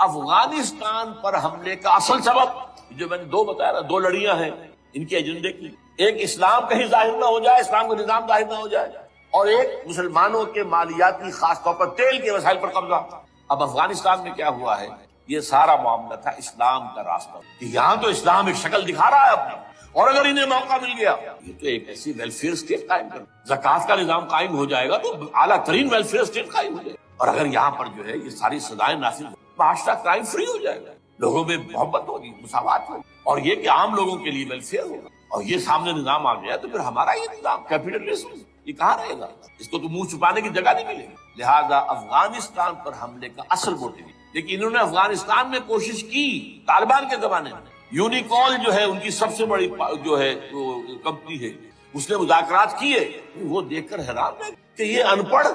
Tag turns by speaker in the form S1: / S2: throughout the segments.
S1: افغانستان پر حملے کا اصل سبب جو میں نے دو بتایا نا، دو لڑیاں ہیں ان کے ایجنڈے کی، ایک اسلام کہیں ظاہر نہ ہو جائے، اسلام کا نظام ظاہر نہ ہو جائے، اور ایک مسلمانوں کے مالیاتی خاص طور پر تیل کے وسائل پر قبضہ۔ اب افغانستان میں کیا ہوا ہے، یہ سارا معاملہ تھا اسلام کا راستہ، کہ یہاں تو اسلام ایک شکل دکھا رہا ہے اپنی، اور اگر انہیں موقع مل گیا یہ تو ایک ایسی ویلفیئر اسٹیٹ قائم کر، زکوٰۃ کا نظام قائم ہو جائے گا تو اعلیٰ ترین ویلفیئر اسٹیٹ قائم ہو جائے گا، اور اگر یہاں پر جو ہے یہ ساری سزائیں نافذ ہو، معاشرہ کرائم فری ہو جائے گا، لوگوں میں محبت ہوگی، مساوات ہوگی، اور یہ کہ عام لوگوں کے لیے ویلفیئر ہوگا، اور یہ سامنے نظام آ گیا تو پھر ہمارا یہ نظام کیپیٹلزم یہ کہاں رہے گا، اس کو تو منہ چھپانے کی جگہ نہیں ملے گی۔ لہذا افغانستان پر حملے کا اصل موٹیو، لیکن انہوں نے افغانستان میں کوشش کی طالبان کے زمانے میں، یونیکول جو ہے ان کی سب سے بڑی جو ہے کمپنی ہے، اس نے مذاکرات کیے، وہ دیکھ کر حیران ہے کہ یہ ان پڑھ،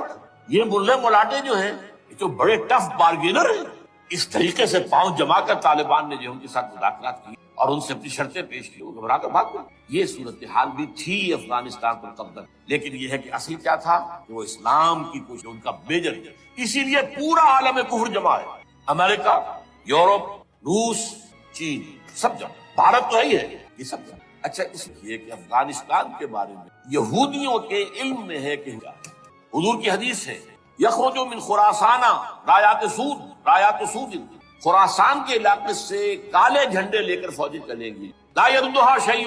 S1: یہ ملے ملاٹے جو ہیں یہ تو بڑے ٹف بارگینر ہیں، اس طریقے سے پاؤں جما کر طالبان نے جو ان کے ساتھ مذاکرات کی اور ان سے اپنی شرطیں پیش کی، وہ گھبرا کر بھاگ گئے۔ یہ صورتحال بھی تھی افغانستان پر قبضہ، لیکن یہ ہے کہ اصل کیا تھا کہ وہ اسلام کی کوشش ان کا میجر، اسی لیے پورا عالم کفر جمع ہے، امریکہ، یورپ، روس، چین، سب جمع، بھارت تو ہے، یہ سب جمع۔ اچھا اس لیے کہ افغانستان کے بارے میں یہودیوں کے علم میں ہے کہ حضور کی حدیث ہے، یخرج من خراسان رایات سود، خراسان کے علاقے سے کالے جھنڈے لے کر فوجیں چلیں گی، لا یردھا شیء،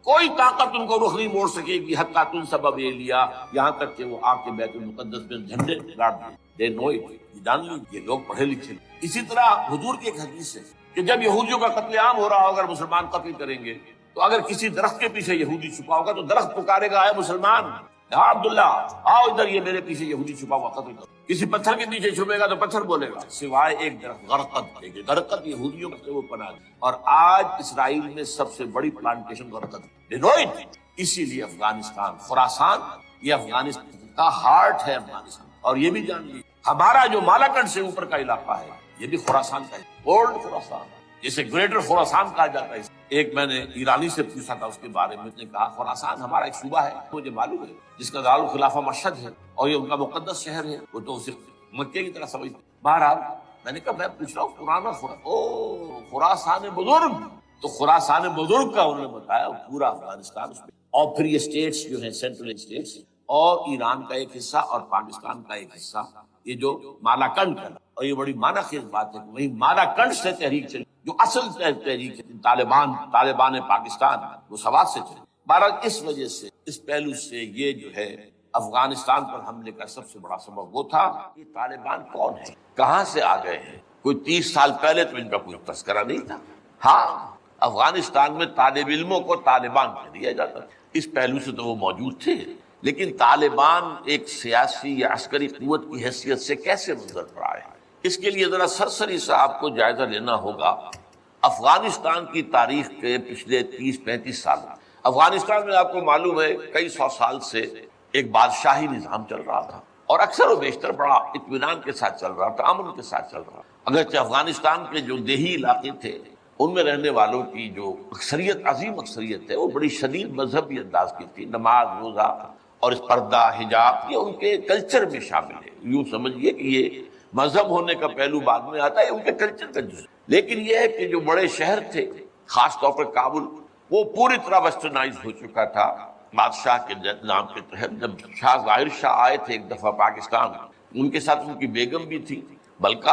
S1: کوئی طاقت ان کو رخ نہیں موڑ سکے گی، حتیٰ تنصب لیا، یہاں تک کہ وہ آ کے بیت المقدس میں جھنڈے گاڑ دیں۔ دے نو اٹ، یہ جان لیں، یہ لوگ پڑھے لکھے۔ اسی طرح حضور کی ایک حدیث ہے کہ جب یہودیوں کا قتل عام ہو رہا ہوگا، مسلمان قتل کریں گے، تو اگر کسی درخت کے پیچھے یہودی چھپا ہوگا تو درخت پکارے گا، اے مسلمان، ہاں عبداللہ آؤ ادھر، یہ میرے پیچھے یہودی چھپا ہوا قتل کرو۔ کسی پتھر کے پیچھے چھپے گا تو پتھر بولے گا، سوائے ایک درخت غرقد، غرقد یہودیوں سے وہ پناہ دی، اور آج اسرائیل میں سب سے بڑی پلانٹیشن غرقد ہے۔ اسی لیے افغانستان، خراسان، یہ افغانستان کا ہارٹ ہے افغانستان، اور یہ بھی جان لیجیے ہمارا جو مالاکنڈ سے اوپر کا علاقہ ہے یہ بھی خراسان کا ہے، اولڈ خراسان، جسے گریٹر خراسان کہا جاتا ہے۔ ایک میں نے ایرانی سے پوچھا تھا اس کے بارے میں، اس نے کہا خراسان ہمارا ایک صوبہ ہے، مجھے معلوم ہے، جس کا دارالخلافہ مشہد ہے اور یہ ان کا مقدس شہر ہے، وہ تو اسے مکے کی طرح سمجھتے۔ بہرحال میں نے کہا میں پوچھ رہا ہوں پرانا خراسان بزرگ، تو خراسان بزرگ کا انہوں نے بتایا پورا افغانستان اس میں، اور پھر یہ اسٹیٹس جو ہیں سینٹرل اسٹیٹس، اور ایران کا ایک حصہ اور پاکستان کا ایک حصہ، یہ جو مالاکنڈ کا، اور یہ بڑی معنی خیز بات ہے کہ وہی مالاکنڈ سے تحریک چلی، جو اصل تحریک ہے طالبان پاکستان، وہ سوات سے چلی۔ بہرحال اس وجہ سے، اس پہلو سے یہ جو ہے افغانستان پر حملے کا سب سے بڑا سبب وہ تھا کہ طالبان کون ہے، کہاں سے آ گئے ہیں۔ کوئی 30 سال پہلے تو ان کا کوئی تذکرہ نہیں تھا، ہاں افغانستان میں طالب علموں کو طالبان کہہ دیا جاتا تھا، اس پہلو سے تو وہ موجود تھے، لیکن طالبان ایک سیاسی یا عسکری قوت کی حیثیت سے کیسے منظر پر آئے، اس کے لیے ذرا سرسری سا آپ کو جائزہ لینا ہوگا۔ افغانستان کی تاریخ کے پچھلے 30-35 سال، افغانستان میں آپ کو معلوم ہے کئی سو سال سے ایک بادشاہی نظام چل رہا تھا، اور اکثر و بیشتر بڑا اطمینان کے ساتھ چل رہا تھا، امن کے ساتھ چل رہا تھا، اگرچہ افغانستان کے جو دیہی علاقے تھے ان میں رہنے والوں کی جو اکثریت، عظیم اکثریت ہے، وہ بڑی شدید مذہبی انداز کی تھی، نماز، روزہ اور اس پردہ، حجاب، یہ ان کے کلچر میں شامل ہے۔ یوں سمجھیے کہ یہ مذہب ہونے کا پہلو بعد میں آتا ہے، ان کے کلچر کا جزء۔ لیکن یہ ہے کہ جو بڑے شہر تھے، خاص طور پر کابل، وہ پوری طرح ویسٹرنائز ہو چکا تھا بادشاہ کے نام کے تحت۔ جب شاہ ظاہر شاہ آئے تھے ایک دفعہ پاکستان، ان کے ساتھ ان کی بیگم بھی تھی بلکہ،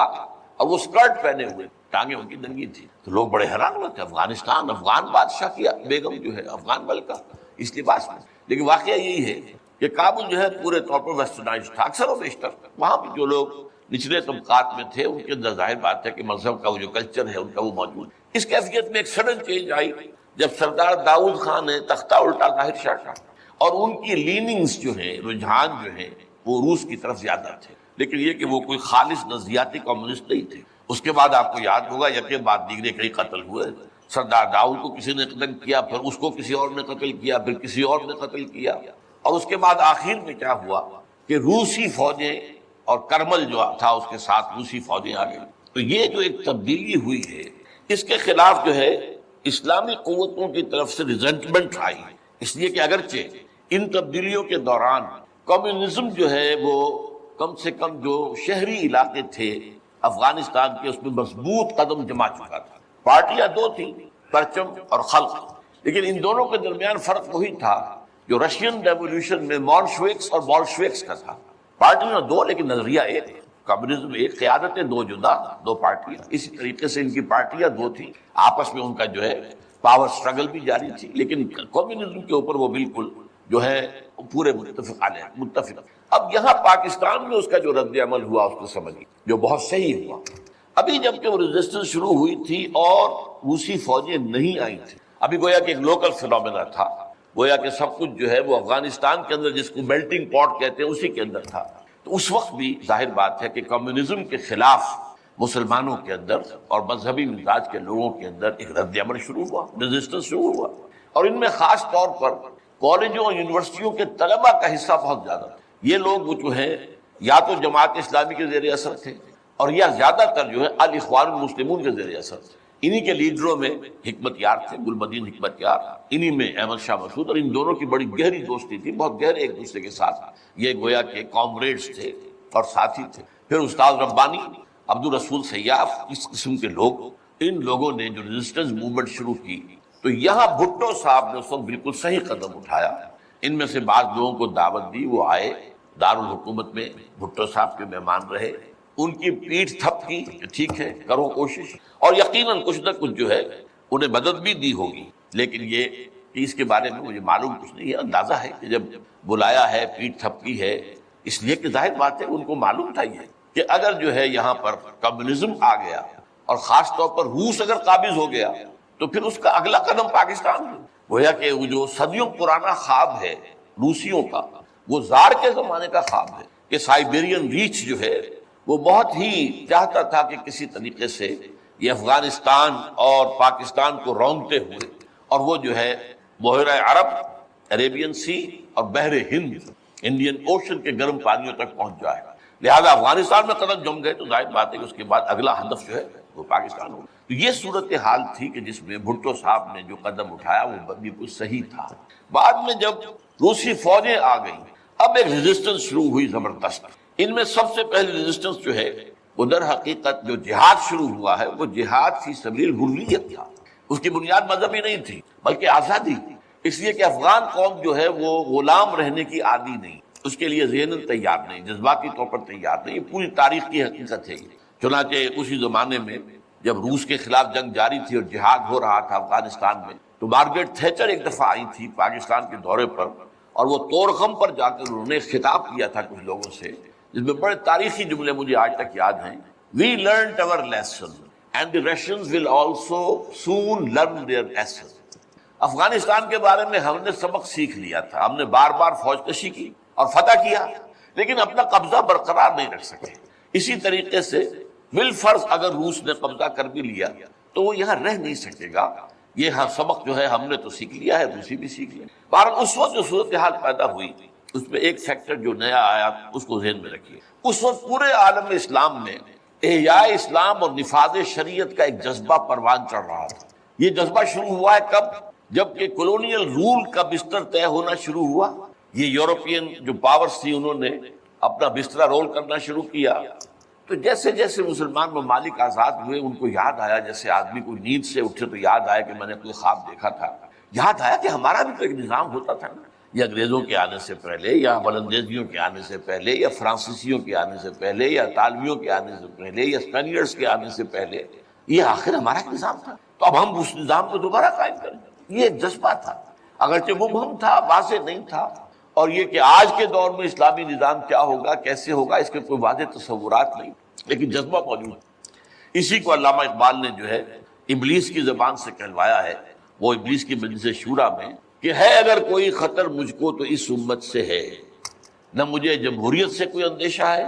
S1: اور وہ اسکرٹ پہنے ہوئے، ٹانگیں ان کی ننگی تھی، تو لوگ بڑے حیران ہوئے تھے، افغانستان، افغان بادشاہ کی بیگم جو ہے افغان بلکہ اس لباس میں۔ لیکن واقعہ یہی ہے کہ کابل جو ہے پورے طور پر ویسٹرنائز تھا، اکثر و بیشتر وہاں بھی جو لوگ نچلے طبقات میں تھے ان کے اندر ظاہر بات ہے کہ مذہب کا وہ جو کلچر ہے ان کا وہ موجود۔ اس کیفیت میں ایک سڈن چینج آئی جب سردار داؤد خان نے تختہ الٹا ظاہر شاہ کا، اور ان کی لیننگز جو ہیں، رجحان جو ہیں، وہ روس کی طرف زیادہ تھے، لیکن یہ کہ وہ کوئی خالص نظریاتی کمیونسٹ نہیں تھے۔ اس کے بعد آپ کو یاد ہوگا یکے بعد دیگرے کئی قتل ہوئے، سردار داؤد کو کسی نے قتل کیا، پھر اس کو کسی اور نے قتل کیا، پھر کسی اور نے قتل کیا، اور اس کے بعد آخر میں کیا ہوا کہ روسی فوجیں اور کرمل جو تھا اس کے ساتھ روسی فوجیں آ گئی۔ تو یہ جو ایک تبدیلی ہوئی ہے، اس کے خلاف جو ہے اسلامی قوتوں کی طرف سے ریزنٹمنٹ آئی، اس لیے کہ اگرچہ ان تبدیلیوں کے دوران کمیونزم جو ہے وہ کم سے کم جو شہری علاقے تھے افغانستان کے اس میں مضبوط قدم جما چکا تھا۔ پارٹیاں دو تھیں، پرچم اور خلق، لیکن ان دونوں کے درمیان فرق وہی تھا جو رشین ریولیوشن میں مولشوکس اور بولشوکس کا تھا۔ پارٹیاں دو لیکن نظریہ ایک، کمیونزم ایک، قیادتیں دو جدا، دو پارٹیاں۔ اسی طریقے سے ان کی پارٹیاں دو تھیں، آپس میں ان کا جو ہے پاور سٹرگل بھی جاری تھی، لیکن کمیونزم کے اوپر وہ بالکل جو ہے پورے متفق۔ اب یہاں پاکستان میں اس کا جو رد عمل ہوا اس کو سمجھیے، جو بہت صحیح ہوا۔ ابھی جب کہ وہ ریزسٹنس شروع ہوئی تھی اور روسی فوجیں نہیں آئی تھی، ابھی گویا کہ ایک لوکل فینومینا تھا، گویا کہ سب کچھ جو ہے وہ افغانستان کے اندر، جس کو میلٹنگ پاٹ کہتے ہیں، اسی کے اندر تھا۔ تو اس وقت بھی ظاہر بات ہے کہ کمیونزم کے خلاف مسلمانوں کے اندر اور مذہبی مزاج کے لوگوں کے اندر ایک رد عمل شروع ہوا، ریزسٹنس شروع ہوا، اور ان میں خاص طور پر کالجوں اور یونیورسٹیوں کے طلبہ کا حصہ بہت زیادہ تھا۔ یہ لوگ جو ہیں یا تو جماعت اسلامی کے زیر اثر تھے اور یا زیادہ تر جو ہے الاخوان المسلمون کے زیر اثر تھے۔ انہی کے لیڈروں میں حکمت یار تھے، گلبدین حکمت یار، انہی میں احمد شاہ مسعود، اور ان دونوں کی بڑی گہری دوستی تھی، بہت گہرے ایک دوسرے کے ساتھ یہ گویا کہ کامریڈز تھے اور ساتھی تھے۔ پھر استاد ربانی، عبدالرسول سیاف، اس قسم کے لوگ، ان لوگوں نے جو ریزسٹنس موومنٹ شروع کی، تو یہاں بھٹو صاحب نے اس وقت بالکل صحیح قدم اٹھایا۔ ان میں سے بعض لوگوں کو دعوت دی، وہ آئے دارالحکومت میں، بھٹو صاحب کے مہمان رہے، ان کی پیٹھ تھپ کی، ٹھیک ہے کرو کوشش، اور یقیناً کچھ نہ کچھ جو ہے انہیں مدد بھی دی ہوگی، لیکن یہ کہ اس کے بارے میں مجھے معلوم کچھ نہیں ہے۔ اندازہ ہے کہ جب بلایا ہے، پیٹھ تھپ کی ہے، اس لیے کہ ظاہر بات ہے ان کو معلوم تھا یہ کہ اگر جو ہے یہاں پر کمیونزم آ گیا اور خاص طور پر روس اگر قابض ہو گیا تو پھر اس کا اگلا قدم پاکستان ہے۔ گویا کہ وہ جو صدیوں پرانا خواب ہے روسیوں کا، وہ زار کے زمانے کا خواب ہے کہ سائبیرین ریچ جو ہے وہ بہت ہی چاہتا تھا کہ کسی طریقے سے یہ افغانستان اور پاکستان کو رونگتے ہوئے، اور وہ جو ہے بحیرہ عرب، عریبین سی اور بحر ہند، انڈین اوشن کے گرم پانیوں تک پہنچ جائے گا۔ لہذا افغانستان میں قدم جم گئے تو ظاہر بات ہے کہ اس کے بعد اگلا ہدف جو ہے وہ پاکستان ہوگا۔ تو یہ صورتحال تھی کہ جس میں بھٹو صاحب نے جو قدم اٹھایا وہ بالکل صحیح تھا۔ بعد میں جب روسی فوجیں آ گئیں، اب ایک ریزسٹنس شروع ہوئی زبردست۔ ان میں سب سے پہلی ریزسٹنس جو ہے وہ در حقیقت جو جہاد شروع ہوا ہے وہ جہاد فی سبیل الحریت تھا۔ اس کی بنیاد مذہبی نہیں تھی بلکہ آزادی تھی، اس لیے کہ افغان قوم جو ہے وہ غلام رہنے کی عادی نہیں، اس کے لیے ذہناً تیار نہیں، جذباتی طور پر تیار نہیں۔ یہ پوری تاریخ کی حقیقت ہے۔ چنانچہ اسی زمانے میں جب روس کے خلاف جنگ جاری تھی اور جہاد ہو رہا تھا افغانستان میں، تو مارگریٹ تھیچر ایک دفعہ آئی تھی پاکستان کے دورے پر، اور وہ طورغم پر جا کر انہوں نے خطاب کیا تھا کچھ لوگوں سے، جس میں بڑے تاریخی جملے مجھے آج تک یاد ہیں۔ We learned our lesson and the Russians will also soon learn their lesson۔ Afghanistan کے بارے میں ہم نے سبق سیکھ لیا تھا، ہم نے بار بار فوج کشی کی اور فتح کیا، لیکن اپنا قبضہ برقرار نہیں رکھ سکے۔ اسی طریقے سے بالفرض اگر روس نے قبضہ کر بھی لیا تو وہ یہاں رہ نہیں سکے گا۔ یہ سبق جو ہے ہم نے تو سیکھ لیا ہے، روسی بھی سیکھ لیا۔ بہرحال اس وقت جو صورتحال پیدا ہوئی اس میں ایک فیکٹر جو نیا آیا اس کو ذہن میں رکھیے۔ اس وقت پورے عالم اسلام میں احیاء اسلام اور نفاذ شریعت کا ایک جذبہ پروان چڑھ رہا تھا۔ یہ جذبہ شروع ہوا ہے کب؟ جب کہ کولونیل رول کا بستر طے ہونا شروع ہوا۔ یہ یورپین جو پاورز تھی انہوں نے اپنا بستر رول کرنا شروع کیا، تو جیسے جیسے مسلمان ممالک آزاد ہوئے ان کو یاد آیا، جیسے آدمی کوئی نیند سے اٹھے تو یاد آیا کہ میں نے کوئی خواب دیکھا تھا، یاد آیا کہ ہمارا بھی تو ایک نظام ہوتا تھا نا، یا انگریزوں کے آنے سے پہلے، یا ولندیزیوں کے آنے سے پہلے، یا فرانسیسیوں کے آنے سے پہلے، یا اطالویوں کے آنے سے پہلے، یا اسپینیئرز کے آنے سے پہلے، یہ آخر ہمارا ایک نظام تھا، تو اب ہم اس نظام کو دوبارہ قائم کریں۔ یہ ایک جذبہ تھا، اگرچہ مبہم تھا، واضح نہیں تھا، اور یہ کہ آج کے دور میں اسلامی نظام کیا ہوگا، کیسے ہوگا، اس کے کوئی واضح تصورات نہیں، لیکن جذبہ موجود ہے۔ اسی کو علامہ اقبال نے جو ہے ابلیس کی زبان سے کہلوایا ہے، وہ ابلیس کی مجلس شورا میں، کہ ہے اگر کوئی خطر مجھ کو تو اس امت سے ہے، نہ مجھے جمہوریت سے کوئی اندیشہ ہے،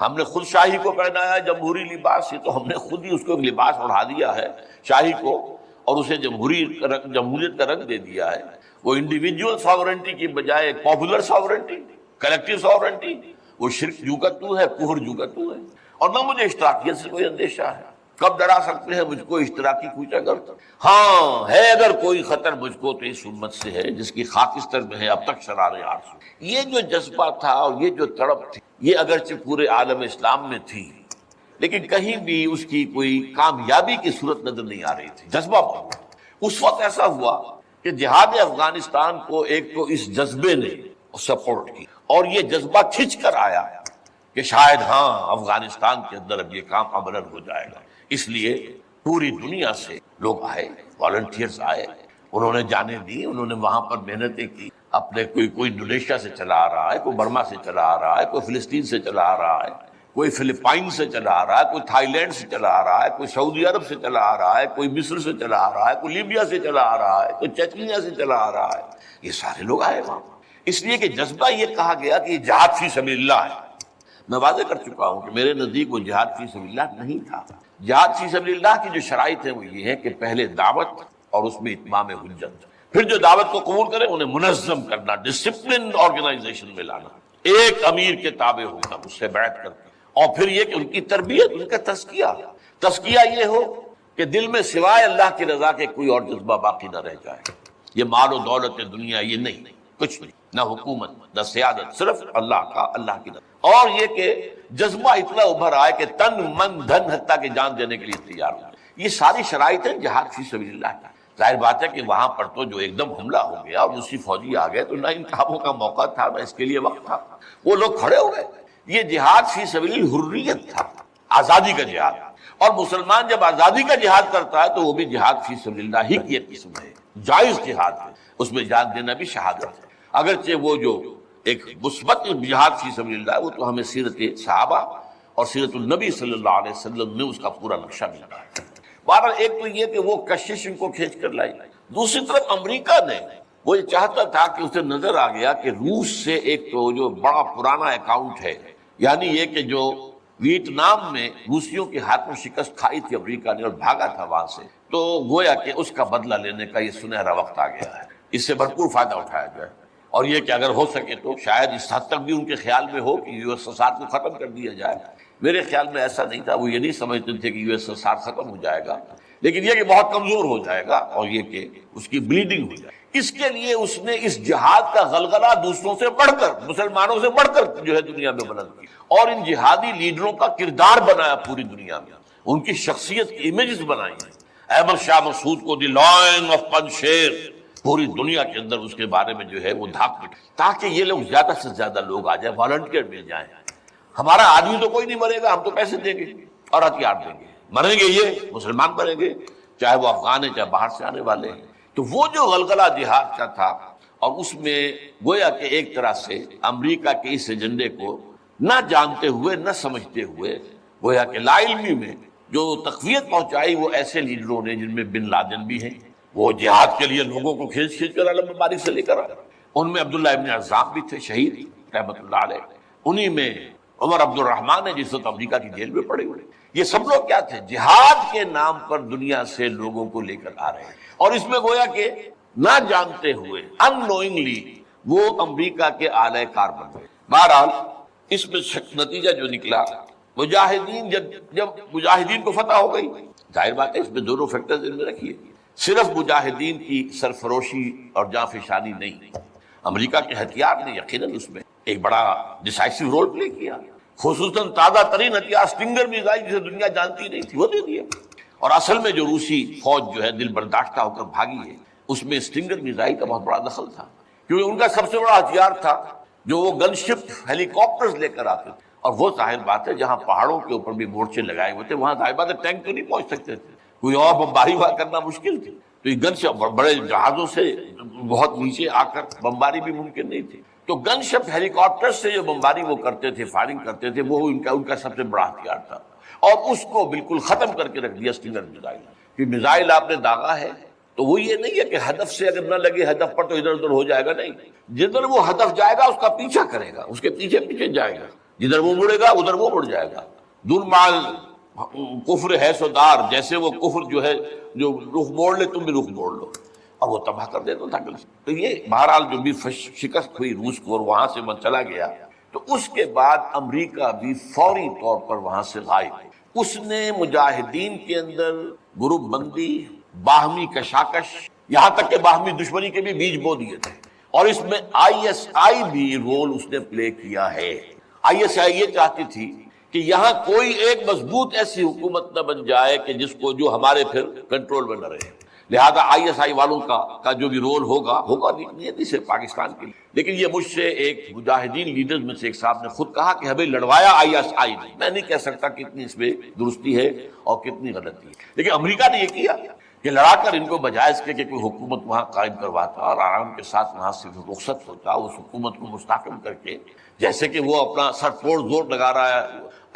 S1: ہم نے خود شاہی کو پہنایا ہے جمہوری لباس، یہ تو ہم نے خود ہی اس کو ایک لباس اڑا دیا ہے شاہی کو، اور اسے جمہوریت کا رنگ دے دیا ہے۔ وہ انڈیویجول ساورنٹی کی بجائے ایک پاپولر ساورنٹی، کلیکٹیو ساورنٹی، وہ شرک جو کا تو ہے، کفر جو کا تو ہے، اور نہ مجھے اشتراکیت سے کوئی اندیشہ ہے۔ کب ڈرا سکتے ہیں مجھ کو اشتراکی کوچہ گر؟ ہاں ہے اگر کوئی خطر مجھ کو تو اس امت سے ہے جس کی خاکستر میں ہے اب تک شرار آرزو۔ یہ جو جذبہ تھا اور یہ جو تڑپ تھی، یہ اگرچہ پورے عالم اسلام میں تھی، لیکن کہیں بھی اس کی کوئی کامیابی کی صورت نظر نہیں آ رہی تھی، جذبہ بہت۔ اس وقت ایسا ہوا کہ جہاد افغانستان کو ایک تو اس جذبے نے سپورٹ کی، اور یہ جذبہ کھنچ کر آیا کہ شاید ہاں افغانستان کے اندر اب یہ کام عملاً ہو جائے گا۔ اس لیے پوری دنیا سے لوگ آئے، والنٹیئرز آئے، انہوں نے جانیں دی، انہوں نے وہاں پر محنتیں کی، اپنے کوئی انڈونیشیا سے چلا آ رہا ہے، کوئی برما سے چلا آ رہا ہے، کوئی فلسطین سے چلا آ رہا ہے، کوئی فلپائن سے چلا آ رہا ہے، کوئی تھائی لینڈ سے چلا آ رہا ہے، کوئی سعودی عرب سے چلا آ رہا ہے، کوئی مصر سے چلا آ رہا ہے، کوئی لیبیا سے چلا آ رہا ہے، کوئی چچنیا سے چلا آ رہا ہے، یہ سارے لوگ آئے وہاں، اس لیے کہ جذبہ یہ کہا گیا کہ یہ جہاد فی سبیل اللہ ہے۔ میں واضح کر چکا ہوں کہ میرے نزدیک وہ جہاد فی سبیل اللہ نہیں تھا۔ جہاد فی سبیل اللہ کی جو شرائط ہیں وہ یہ ہے کہ پہلے دعوت اور اس میں اتمام حجت، پھر جو دعوت کو قبول کرے انہیں منظم کرنا، ڈسپلن آرگنائزیشن میں لانا، ایک امیر کے تابع ہونا، اس سے بیعت کرنا، اور پھر یہ کہ ان کی تربیت، ان کا تزکیہ یہ ہو کہ دل میں سوائے اللہ کی رضا کے کوئی اور جذبہ باقی نہ رہ جائے۔ یہ مال و دولت دنیا یہ نہیں، کچھ نہیں، نہ حکومت نہ سیادت، صرف اللہ کی رضا، اور یہ کہ جذبہ اتنا ابھر آئے کہ تن من دھن حتیٰ کہ جان دینے کے لیے تیار ہو۔ یہ ساری شرائط ہیں جہاد فی سبیل اللہ کی۔ ظاہر بات ہے کہ وہاں پر تو جو ایک دم حملہ ہو گیا اور دوسری فوجی آ گئے تو نہ ان کاموں کا موقع تھا نہ اس کے لیے وقت تھا، وہ لوگ کھڑے ہو گئے۔ یہ جہاد فی سبیل الحریت تھا، آزادی کا جہاد، اور مسلمان جب آزادی کا جہاد کرتا ہے تو وہ بھی جہاد فی سبیل اللہ ہی کی ایک قسم ہے، جائز جہاد ہے، اس میں جان دینا بھی شہادت ہے۔ اگرچہ وہ جو ایک مثبت جہاد فی سبیل اللہ ہے وہ تو ہمیں سیرت صحابہ اور سیرت النبی صلی اللہ علیہ وسلم میں اس کا پورا نقشہ ملتا ہے۔ بہرحال ایک تو یہ کہ وہ کشش ان کو کھینچ کر لائی، دوسری طرف امریکہ نے وہ یہ چاہتا تھا کہ اسے نظر آ گیا کہ روس سے ایک تو جو بڑا پرانا اکاؤنٹ ہے، یعنی یہ کہ جو ویتنام میں روسیوں کے ہاتھوں شکست کھائی تھی امریکہ نے اور بھاگا تھا وہاں سے، تو گویا کہ اس کا بدلہ لینے کا یہ سنہرا وقت آ گیا ہے، اس سے بھرپور فائدہ اٹھایا جائے، اور یہ کہ اگر ہو سکے تو شاید اس حد تک بھی ان کے خیال میں ہو کہ یو ایس ایس آر کو ختم کر دیا جائے۔ میرے خیال میں ایسا نہیں تھا، وہ یہ نہیں سمجھتے تھے کہ یو ایس ایس آر ختم ہو جائے گا، لیکن یہ کہ بہت کمزور ہو جائے گا اور یہ کہ اس کی بلیڈنگ ہو جائے۔ اس کے لیے اس نے اس جہاد کا غلغلہ دوسروں سے بڑھ کر، مسلمانوں سے بڑھ کر جو ہے دنیا میں بلند کی، اور ان جہادی لیڈروں کا کردار بنایا پوری دنیا میں، ان کی شخصیت کی امیجز بنائی ہیں۔ احمد شاہ مسعود کو دی لائن آف پنشیر پوری دنیا کے اندر اس کے بارے میں جو ہے وہ دھاک پٹ، تاکہ یہ لوگ زیادہ سے زیادہ لوگ آ جائیں، والنٹیئر مل جائیں۔ ہمارا آدمی تو کوئی نہیں مرے گا، ہم تو پیسے دیں گے اور ہتھیار دیں گے، مریں گے یہ مسلمان مریں گے، چاہے وہ افغان ہیں چاہے باہر سے آنے والے ہیں۔ تو وہ جو غلغلہ جہاد کا تھا، اور اس میں گویا کہ ایک طرح سے امریکہ کے اس ایجنڈے کو نہ جانتے ہوئے نہ سمجھتے ہوئے گویا کہ لا علمی میں جو تقویت پہنچائی وہ ایسے لیڈروں نے جن میں بن لادن بھی ہیں، وہ جہاد کے لیے لوگوں کو کھینچ کر علم باری سے لے کر آئے، ان میں عبداللہ ابن عزام بھی تھے شہید رحمۃ اللہ علیہ، انہی میں عمر عبد الرحمن ہے جس وقت امریکہ کی جیل میں پڑے ہوئے۔ یہ سب لوگ کیا تھے؟ جہاد کے نام پر دنیا سے لوگوں کو لے کر آ رہے ہیں، اور اس میں گویا کہ نہ جانتے ہوئے ان نوئنگلی وہ امریکہ کے اعلی کار بن گئے۔ بہرحال اس میں نتیجہ جو نکلا، مجاہدین جب مجاہدین کو فتح ہو گئی، ظاہر بات ہے اس میں دونوں فیکٹرز ان میں رکھیے، صرف مجاہدین کی سرفروشی اور جانفشانی نہیں، امریکہ کے ہتھیار نے یقیناً اس میں ایک بڑا ڈیسائسو رول پلے کیا، خصوصاً تازہ ترین ہتھیار اسٹنگر میزائل جسے دنیا جانتی نہیں تھی وہ دے دیا، اور اصل میں جو روسی فوج جو ہے دل برداشتہ ہو کر بھاگی ہے اس میں اسٹنگر میزائل کا بہت بڑا دخل تھا، کیونکہ ان کا سب سے بڑا ہتھیار تھا جو وہ گن شپ ہیلی کاپٹرز لے کر آتے تھے، اور وہ ظاہر بات ہے جہاں پہاڑوں کے اوپر بھی مورچے لگائے ہوئے تھے وہاں ظاہر بات ہے ٹینک تو نہیں پہنچ سکتے تھے، کوئی اور بمباری وہاں کرنا مشکل تھی، تو یہ گن شپ بڑے جہازوں سے بہت نیچے آ کر بمباری بھی ممکن نہیں تھی، تو گن شپ ہیلی کاپٹر سے جو بمباری وہ کرتے تھے، فائرنگ کرتے تھے، وہ ان کا سب سے بڑا ہتھیار تھا، اور اس کو بالکل ختم کر کے رکھ دیا اسٹنگر میزائل، کہ میزائل آپ نے داغا ہے تو وہ یہ نہیں ہے کہ ہدف سے اگر نہ لگے ہدف پر تو ادھر ادھر ہو جائے گا، نہیں، جدھر وہ ہدف جائے گا اس کا پیچھا کرے گا، اس کے پیچھے پیچھے جائے گا، جدھر وہ مڑے گا ادھر وہ مڑ جائے گا، دور مال کفر ہے سودار، جیسے وہ کفر جو ہے جو رخ موڑ لے تم بھی رخ موڑ لو، اور وہ تباہ کر دیتا تھا۔ تو یہ بہرحال جو بھی شکست ہوئی روس کو اور وہاں سے من چلا گیا، تو اس کے بعد امریکہ بھی فوری طور پر وہاں سے غائب، اس نے مجاہدین کے اندر گروپ بندی، باہمی کشاکش، یہاں تک کہ باہمی دشمنی کے بھی بیج بو دیے تھے، اور اس میں آئی ایس آئی بھی رول اس نے پلے کیا ہے۔ آئی ایس آئی یہ چاہتی تھی کہ یہاں کوئی ایک مضبوط ایسی حکومت نہ بن جائے کہ جو ہمارے پھر کنٹرول میں نہ رہے. لہذا آئی ایس آئی والوں کا جو بھی رول ہوگا نہیں صرف پاکستان کے لیے، لیکن یہ مجھ سے ایک مجاہدین لیڈرز میں سے ایک صاحب نے خود کہا کہ ہمیں لڑوایا آئی ایس آئی نے. میں نہیں کہہ سکتا کتنی اس میں درستی ہے اور کتنی غلطی ہے، لیکن امریکہ نے یہ کیا کہ لڑا کر ان کو بجائے اس کے کہ کوئی حکومت وہاں قائم کرواتا اور آرام کے ساتھ وہاں سے رخصت ہوتا، اس حکومت کو مستحکم کر کے، جیسے کہ وہ اپنا سر توڑ زور لگا رہا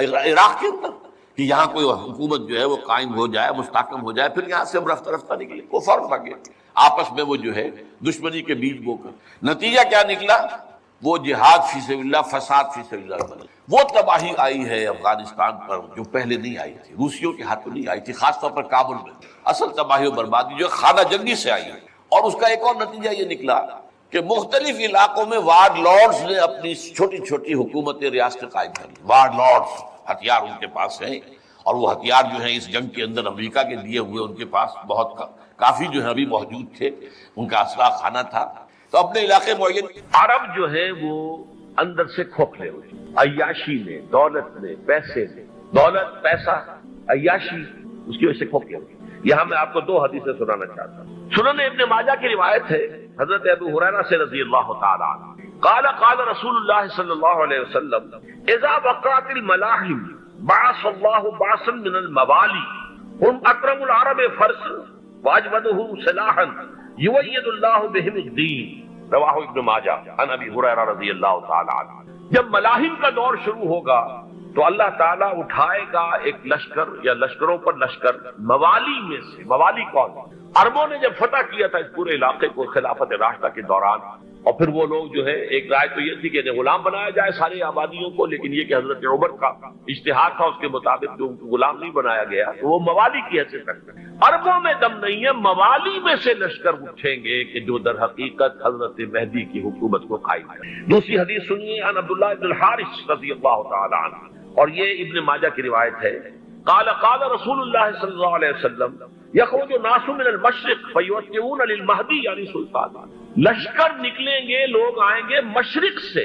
S1: ہے عراق کے اندر کہ یہاں کوئی حکومت جو ہے وہ قائم ہو جائے، مستحکم ہو جائے، پھر یہاں سے ہم رفتہ رفتہ نکلے. وہ فرق آ گیا آپس میں، وہ جو ہے دشمنی کے بیج بو کر. نتیجہ کیا نکلا؟ وہ جہاد فی سبیل اللہ، فساد فی سبیل اللہ بنے. وہ تباہی آئی ہے افغانستان پر جو پہلے نہیں آئی تھی، روسیوں کے ہاتھوں نہیں آئی تھی، خاص طور پر کابل میں. اصل تباہی و بربادی جو خانہ جنگی سے آئی ہے. اور اس کا ایک اور نتیجہ یہ نکلا کہ مختلف علاقوں میں وارڈ لارڈز نے اپنی چھوٹی چھوٹی حکومتیں ریاستیں قائم کر لی. وارڈ لارڈز، ہتھیار ان کے پاس ہیں، اور وہ ہتھیار جو ہیں اس جنگ کے اندر امریکہ کے دیے ہوئے ان کے پاس بہت کافی جو ہے ابھی موجود تھے، ان کا اسلحہ خانہ تھا. تو اپنے علاقے معین عرب جو ہے وہ اندر سے کھوکھلے ہوئے، عیاشی میں، دولت میں، پیسے میں، دولت، پیسہ، عیاشی، اس کی وجہ سے کھوکھلے ہوئے. یہاں میں آپ کو دو حدیثیں سنانا چاہتا ہوں. سنن ابن ماجہ کی روایت ہے حضرت ابو ہریرہ سے رضی اللہ تعالی عنہ قال قال رسول اللہ صلی اللہ علیہ وسلم اذا وقعت الملاحم بعث اللہ بعثا من الموالی هم اکرم العرب فرسا واجودهم سلاحا یؤید اللہ بهم الدین. رواہ ابن ماجہ عن ابی ہریرہ رضی اللہ تعالی عنہ. جب ملاحم کا دور شروع ہوگا تو اللہ تعالیٰ اٹھائے گا ایک لشکر یا لشکروں پر لشکر موالی میں سے. موالی کون؟ عربوں نے جب فتح کیا تھا اس پورے علاقے کو خلافت راشدہ کے دوران، اور پھر وہ لوگ جو ہے، ایک رائے تو یہ تھی کہ انہیں غلام بنایا جائے ساری آبادیوں کو، لیکن یہ کہ حضرت عمر کا اجتہاد تھا، اس کے مطابق جو ان کو غلام نہیں بنایا گیا تو وہ موالی کی حیثیت رکھتے ہیں. عربوں میں دم نہیں ہے، موالی میں سے لشکر اٹھیں گے کہ جو در حقیقت حضرت مہدی کی حکومت کو قائم کریں. دوسری حدیث سنیے عن عبداللہ بن الحارث رضی اللہ تعالی عنہ، اور یہ ابن ماجہ کی روایت ہے. قال قال رسول اللہ صلی اللہ علیہ وسلم یخرج الناس من المشرق فیوتئون للمہدی یعنی سلطان. لشکر نکلیں گے، لوگ آئیں گے مشرق سے،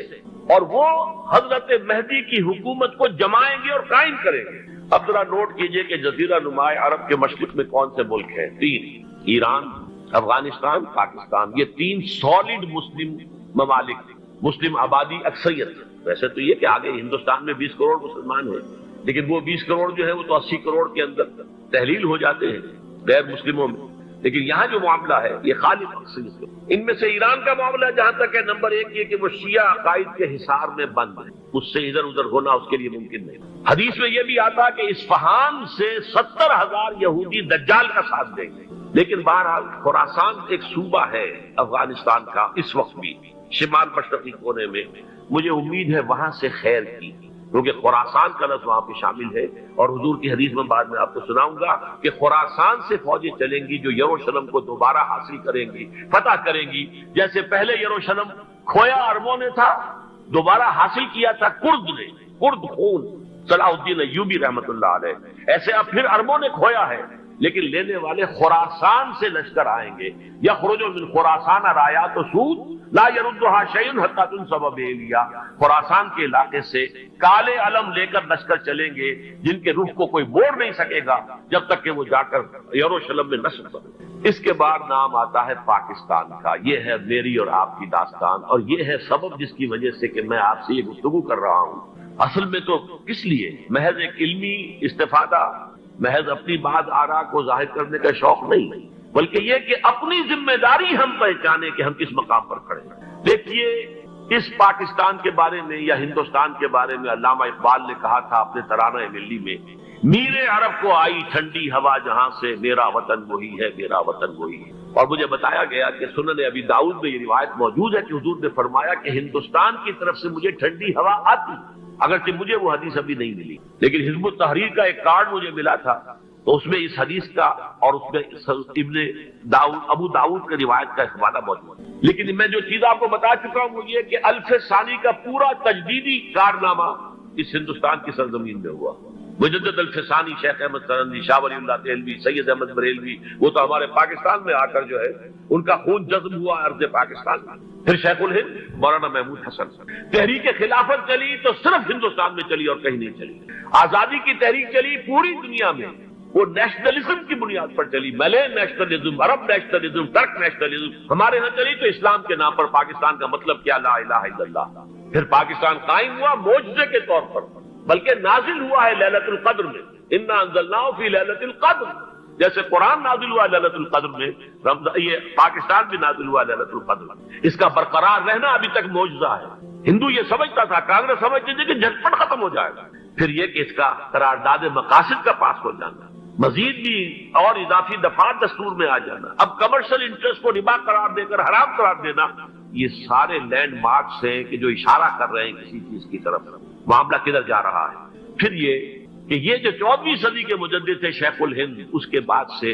S1: اور وہ حضرت مہدی کی حکومت کو جمائیں گے اور قائم کریں گے. اب ذرا نوٹ کیجئے کہ جزیرہ نماء عرب کے مشرق میں کون سے ملک ہیں؟ تین: ایران، افغانستان، پاکستان. یہ تین سالڈ مسلم ممالک، مسلم آبادی اکثریت. ویسے تو یہ کہ آگے ہندوستان میں 20 کروڑ مسلمان ہیں، لیکن وہ 20 کروڑ جو ہے وہ تو 80 کروڑ کے اندر تحلیل ہو جاتے ہیں غیر مسلموں میں. لیکن یہاں جو معاملہ ہے یہ خالص اکثریت. ان میں سے ایران کا معاملہ جہاں تک ہے، نمبر 1 یہ کہ وہ شیعہ عقائد کے حصار میں بند ہے، اس سے ادھر ادھر ہونا اس کے لیے ممکن نہیں. حدیث میں یہ بھی آتا کہ اصفہان سے 70,000 یہودی دجال کا ساتھ دیں گے. لیکن بہرحال خراسان ایک صوبہ ہے افغانستان کا اس وقت بھی شمال مشرقی کونے میں، مجھے امید ہے وہاں سے خیر کی، کیونکہ خراسان کا لفظ وہاں پہ شامل ہے. اور حضور کی حدیث میں بعد میں آپ کو سناؤں گا کہ خراسان سے فوجیں چلیں گی جو یروشلم کو دوبارہ حاصل کریں گی، فتح کریں گی. جیسے پہلے یروشلم کھویا عربوں نے تھا، دوبارہ حاصل کیا تھا کرد نے، کرد خون صلاح الدین ایوبی رحمت اللہ علیہ، ایسے اب پھر عربوں نے کھویا ہے، لیکن لینے والے خراسان سے لشکر آئیں گے. یخرج من خراسان رایات و سود لا یردها شیء حتی تنصب بیلیا. خراسان کے علاقے سے کالے علم لے کر لشکر چلیں گے جن کے روح کو کوئی موڑ نہیں سکے گا جب تک کہ وہ جا کر یروشلم میں نصب کرے. اس کے بعد نام آتا ہے پاکستان کا. یہ ہے میری اور آپ کی داستان، اور یہ ہے سبب جس کی وجہ سے کہ میں آپ سے یہ گفتگو کر رہا ہوں. اصل میں تو کس لیے؟ محض ایک علمی استفادہ، محض اپنی بات آرا کو ظاہر کرنے کا شوق نہیں، بلکہ یہ کہ اپنی ذمہ داری ہم پہچانے کہ ہم کس مقام پر کھڑے ہیں. دیکھیے اس پاکستان کے بارے میں یا ہندوستان کے بارے میں علامہ اقبال نے کہا تھا اپنے ترانہ ملی میں، میرے عرب کو آئی ٹھنڈی ہوا جہاں سے، میرا وطن وہی ہے، میرا وطن وہی ہے. اور مجھے بتایا گیا کہ سنن ابی داؤد میں یہ روایت موجود ہے کہ حضور نے فرمایا کہ ہندوستان کی طرف سے مجھے ٹھنڈی ہوا آتی، اگرچہ مجھے وہ حدیث ابھی نہیں ملی، لیکن حزب التحریر کا ایک کارڈ مجھے ملا تھا، تو اس میں اس حدیث کا اور اس میں ابن داؤد ابو داؤد کے روایت کا حوالہ موجود ہے. لیکن میں جو چیز آپ کو بتا چکا ہوں وہ یہ کہ الف ثانی کا پورا تجدیدی کارنامہ اس ہندوستان کی سرزمین میں ہوا. مجدد الفسانی، شیخ احمد سرندی، شاہ ولی اللہ دہلوی، سید احمد بریلوی، وہ تو ہمارے پاکستان میں آ کر جو ہے ان کا خون جذب ہوا ارض پاکستان میں۔ پھر شیخ الہند مولانا محمود حسن۔ تحریک خلافت چلی تو صرف ہندوستان میں چلی اور کہیں نہیں چلی۔ آزادی کی تحریک چلی پوری دنیا میں، وہ نیشنلزم کی بنیاد پر چلی، ملے نیشنلزم، عرب نیشنلزم، ترک نیشنلزم۔ ہمارے ہاں چلی تو اسلام کے نام پر پاکستان کا مطلب کیا، لا الہ الا اللہ۔ پھر پاکستان قائم ہوا معجزے کے طور پر، بلکہ نازل ہوا ہے لیلۃ القدر میں، انا انزلناہ فی لیلۃ القدر، جیسے قرآن نازل ہوا لیلۃ القدر میں، یہ پاکستان بھی نازل ہوا لیلۃ القدر۔ اس کا برقرار رہنا ابھی تک معجزہ ہے۔ ہندو یہ سمجھتا تھا، کانگریس سمجھتی تھی کہ جھٹپٹ ختم ہو جائے گا۔ پھر یہ کہ اس کا قرارداد مقاصد کا پاس ہو جانا، مزید بھی اور اضافی دفعات دستور میں آ جانا، اب کمرشل انٹرسٹ کو ربا قرار دے کر حرام قرار دینا، یہ سارے لینڈ مارکس ہیں کہ جو اشارہ کر رہے ہیں کسی چیز کی طرف، معاملہ کدھر جا رہا ہے۔ پھر یہ کہ یہ جو 14ویں صدی کے مجدد تھے شیخ الہند، اس کے بعد سے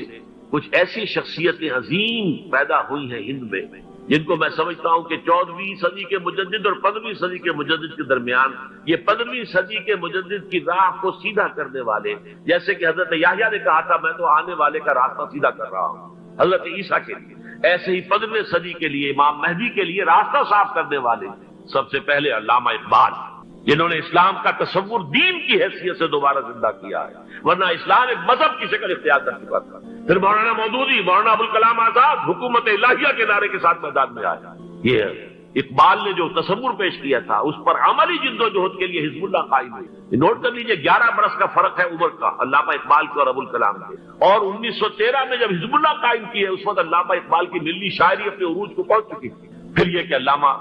S1: کچھ ایسی شخصیتیں عظیم پیدا ہوئی ہیں ہند میں، جن کو میں سمجھتا ہوں کہ 14ویں صدی کے مجدد اور 15ویں صدی کے مجدد کے درمیان، یہ 15ویں صدی کے مجدد کی راہ کو سیدھا کرنے والے، جیسے کہ حضرت یحییٰ نے کہا تھا میں تو آنے والے کا راستہ سیدھا کر رہا ہوں حضرت عیسیٰ کے لیے، ایسے ہی 15ویں صدی کے لیے امام مہدی کے لیے راستہ صاف کرنے والے سب سے پہلے علامہ اقبال، جنہوں نے اسلام کا تصور دین کی حیثیت سے دوبارہ زندہ کیا ہے، ورنہ اسلام ایک مذہب کی شکل اختیار کر چکا تھا۔ پھر مولانا مودودی، مولانا ابوالکلام آزاد حکومت الہیہ کے نعرے کے ساتھ میدان میں آیا۔ یہ اقبال نے جو تصور پیش کیا تھا اس پر عملی جدوجہد کے لیے حزب اللہ قائم ہوئی۔ نوٹ کر لیجئے 11 برس کا فرق ہے عمر کا علامہ اقبال کے اور ابوالکلام کے، اور 1913 میں جب حزب اللہ قائم کی ہے اس وقت علامہ اقبال کی ملی شاعری اپنے عروج کو پہنچ چکی تھی۔ پھر یہ کہ علامہ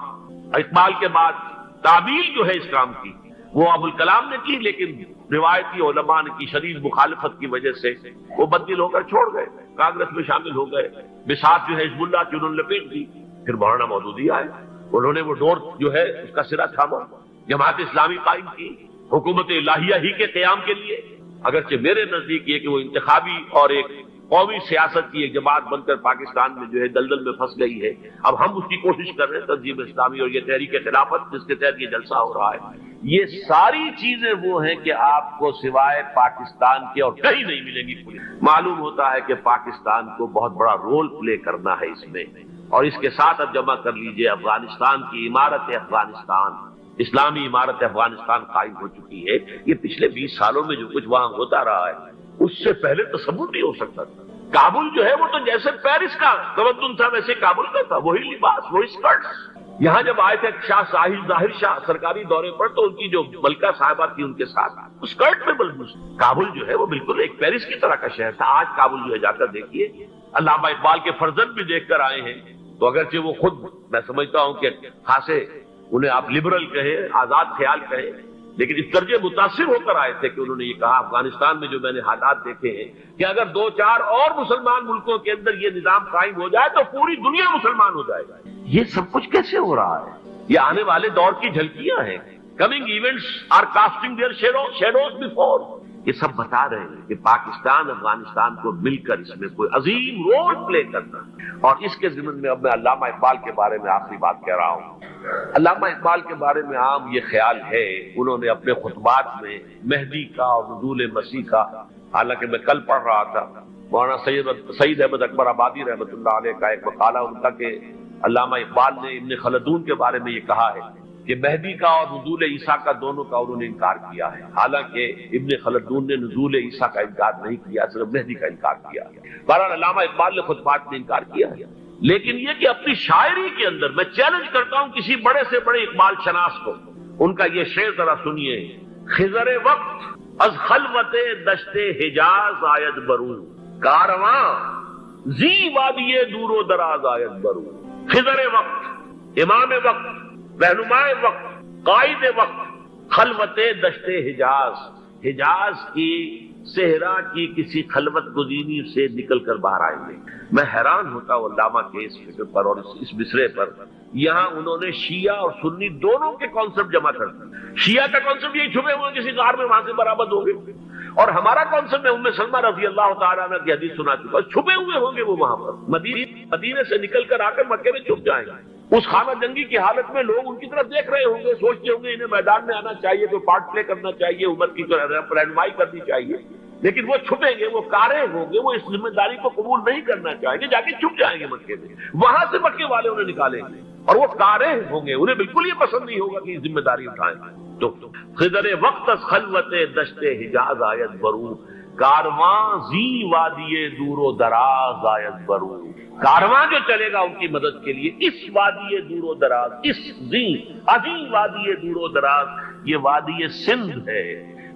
S1: اقبال کے بعد تعبیل جو ہے اسلام کی وہ ابوالکلام نے کی، لیکن روایتی علماء کی شدید مخالفت کی وجہ سے وہ بددل ہو کر چھوڑ گئے، کانگریس میں شامل ہو گئے، بساط جو ہے حزب اللہ کی انہوں نے لپیٹ دی۔ پھر مولانا مودودی آئے، انہوں نے وہ ڈور جو ہے اس کا سرا تھاما، جماعت اسلامی قائم کی حکومت الہیہ ہی کے قیام کے لیے، اگرچہ میرے نزدیک یہ کہ وہ انتخابی اور ایک قومی سیاست کی ایک جماعت بن کر پاکستان میں جو ہے دلدل میں پھنس گئی ہے۔ اب ہم اس کی کوشش کر رہے ہیں، تنظیم اسلامی اور یہ تحریک خلافت جس کے تحت یہ جلسہ ہو رہا ہے، یہ ساری چیزیں وہ ہیں کہ آپ کو سوائے پاکستان کے اور کہیں نہیں ملیں گی۔ معلوم ہوتا ہے کہ پاکستان کو بہت بڑا رول پلے کرنا ہے اس میں، اور اس کے ساتھ اب جمع کر لیجئے افغانستان کی عمارت افغانستان، اسلامی عمارت افغانستان قائم ہو چکی ہے۔ یہ پچھلے 20 سالوں میں جو کچھ وہاں ہوتا رہا ہے اس سے پہلے تصور نہیں ہو سکتا تھا۔ کابل جو ہے وہ تو جیسے پیرس کا تمدن تھا ویسے کابل کا تھا، وہی لباس، وہی اسکرٹس۔ یہاں جب آئے تھے شاہ ساحل ظاہر شاہ سرکاری دورے پر تو ان کی جو ملکہ صاحبہ تھی ان کے ساتھ اسکرٹ میں ملبوس، کابل جو ہے وہ بالکل ایک پیرس کی طرح کا شہر تھا۔ آج کابل جو ہے جا کر دیکھیے، علامہ اقبال کے فرزند بھی دیکھ کر آئے ہیں، تو اگرچہ وہ خود میں سمجھتا ہوں کہ خاصے انہیں آپ لبرل کہیں، آزاد خیال کہیں، لیکن اس درجے متاثر ہو کر آئے تھے کہ انہوں نے یہ کہا افغانستان میں جو میں نے حالات دیکھے ہیں کہ اگر 2-4 اور مسلمان ملکوں کے اندر یہ نظام قائم ہو جائے تو پوری دنیا مسلمان ہو جائے گا۔ یہ سب کچھ کیسے ہو رہا ہے؟ یہ آنے والے دور کی جھلکیاں ہیں۔ Coming events are casting their shadows before. یہ سب بتا رہے ہیں کہ پاکستان افغانستان کو مل کر اس میں کوئی عظیم رول پلے کرنا ہے۔ اور اس کے ضمن میں اب میں علامہ اقبال کے بارے میں آخری بات کہہ رہا ہوں۔ علامہ اقبال کے بارے میں عام یہ خیال ہے، انہوں نے اپنے خطبات میں مہدی کا اور نزول مسیح کا، حالانکہ میں کل پڑھ رہا تھا مولانا سید احمد اکبر آبادی رحمۃ اللہ علیہ کا ایک مقالہ ان کا کہ علامہ اقبال نے ابن خلدون کے بارے میں یہ کہا ہے کہ مہدی کا اور نزول عیسیٰ کا دونوں کا انہوں نے انکار کیا ہے، حالانکہ ابن خلدون نے نزول عیسیٰ کا انکار نہیں کیا، صرف مہدی کا انکار کیا۔ بہرحال علامہ اقبال نے خطبات میں انکار کیا ہے، لیکن یہ کہ اپنی شاعری کے اندر میں چیلنج کرتا ہوں کسی بڑے سے بڑے اقبال شناس کو، ان کا یہ شعر ذرا سنیے۔ خضر وقت از خلوت دشت حجاز آید برو، کارواں زی وادی دور و دراز آید برو۔ خضر وقت، امام وقت، رہنمائے وقت، قائد وقت، خلوت دشت حجاز، حجاز کی صحرا کی کسی خلوت گزینی سے نکل کر باہر آئیں گے۔ میں حیران ہوتا ہوں علامہ کے اس فکر پر اور اس مصرے پر۔ یہاں انہوں نے شیعہ اور سنی دونوں کے کانسیپٹ جمع کر دیا۔ شیعہ کا کانسیپٹ یہ چھپے ہوئے کسی غار میں وہاں سے برآمد ہوں گے، اور ہمارا کانسیپٹ میں ام سلمہ رضی اللہ تعالیٰ عنہ کی حدیث سنا چکا، چھپے ہوئے ہوں گے وہ وہاں پر، مدینے سے نکل کر آ کر مکے میں چھپ جائیں گے۔ اس خانہ جنگی کی حالت میں لوگ ان کی طرف دیکھ رہے ہوں گے، سوچتے ہوں گے انہیں میدان میں آنا چاہیے، کوئی پارٹ پلے کرنا چاہیے، امت کی رہنمائی کرنی چاہیے، لیکن وہ چھپیں گے، وہ کارے ہوں گے، وہ اس ذمہ داری کو قبول نہیں کرنا چاہیں گے، جا کے چھپ جائیں گے مکے میں، وہاں سے مکے والے انہیں نکالیں گے اور وہ کارے ہوں گے، انہیں بالکل یہ پسند نہیں ہوگا کہ یہ ذمہ داری اٹھائیں۔ تو خضر وقت از خلوت دشت حجاز آیت برو، کارواں زی وادی دور و دراز آیت برو، کارواں جو چلے گا ان کی مدد کے لیے اس وادی دور و دراز، اس زی عظیم وادی دور و دراز، یہ وادی سندھ ہے۔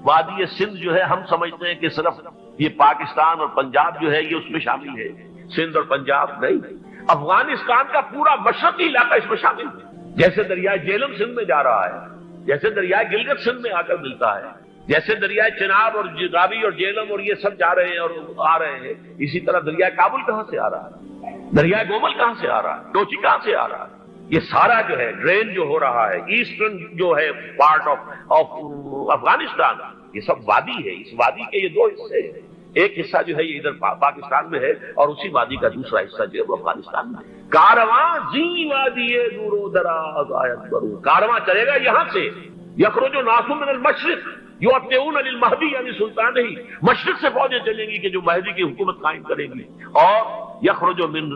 S1: وادی سندھ جو ہے ہم سمجھتے ہیں کہ صرف یہ پاکستان اور پنجاب جو ہے یہ اس میں شامل ہے، سندھ اور پنجاب نہیں، افغانستان کا پورا مشرقی علاقہ اس میں شامل ہے۔ جیسے دریائے جیلم سندھ میں جا رہا ہے، جیسے دریائے گلگت سندھ میں آ کر ملتا ہے، جیسے دریائے چناب اور راوی اور جیلم اور یہ سب جا رہے ہیں اور آ رہے ہیں، اسی طرح دریائے کابل کہاں سے آ رہا ہے، دریائے گومل کہاں سے آ رہا ہے، ٹوچی کہاں سے آ رہا ہے، یہ سارا جو ہے ڈرین جو ہو رہا ہے ایسٹرن جو ہے پارٹ آف افغانستان، یہ سب وادی ہے۔ اس وادی کے یہ دو حصے ہیں، ایک حصہ جو ہے یہ ادھر پاکستان میں ہے اور اسی وادی کا دوسرا حصہ جو ہے وہ افغانستان میں ہے۔ کارواں زی وادی دور و دراز آیت برو، کارواں چلے گا یہاں سے، یخرج ناس من المشرق یؤتون للمہدی یعنی سلطان ہی، مشرق سے فوجیں چلیں گی کہ جو مہدی کی حکومت قائم کریں گی، اور یخرج من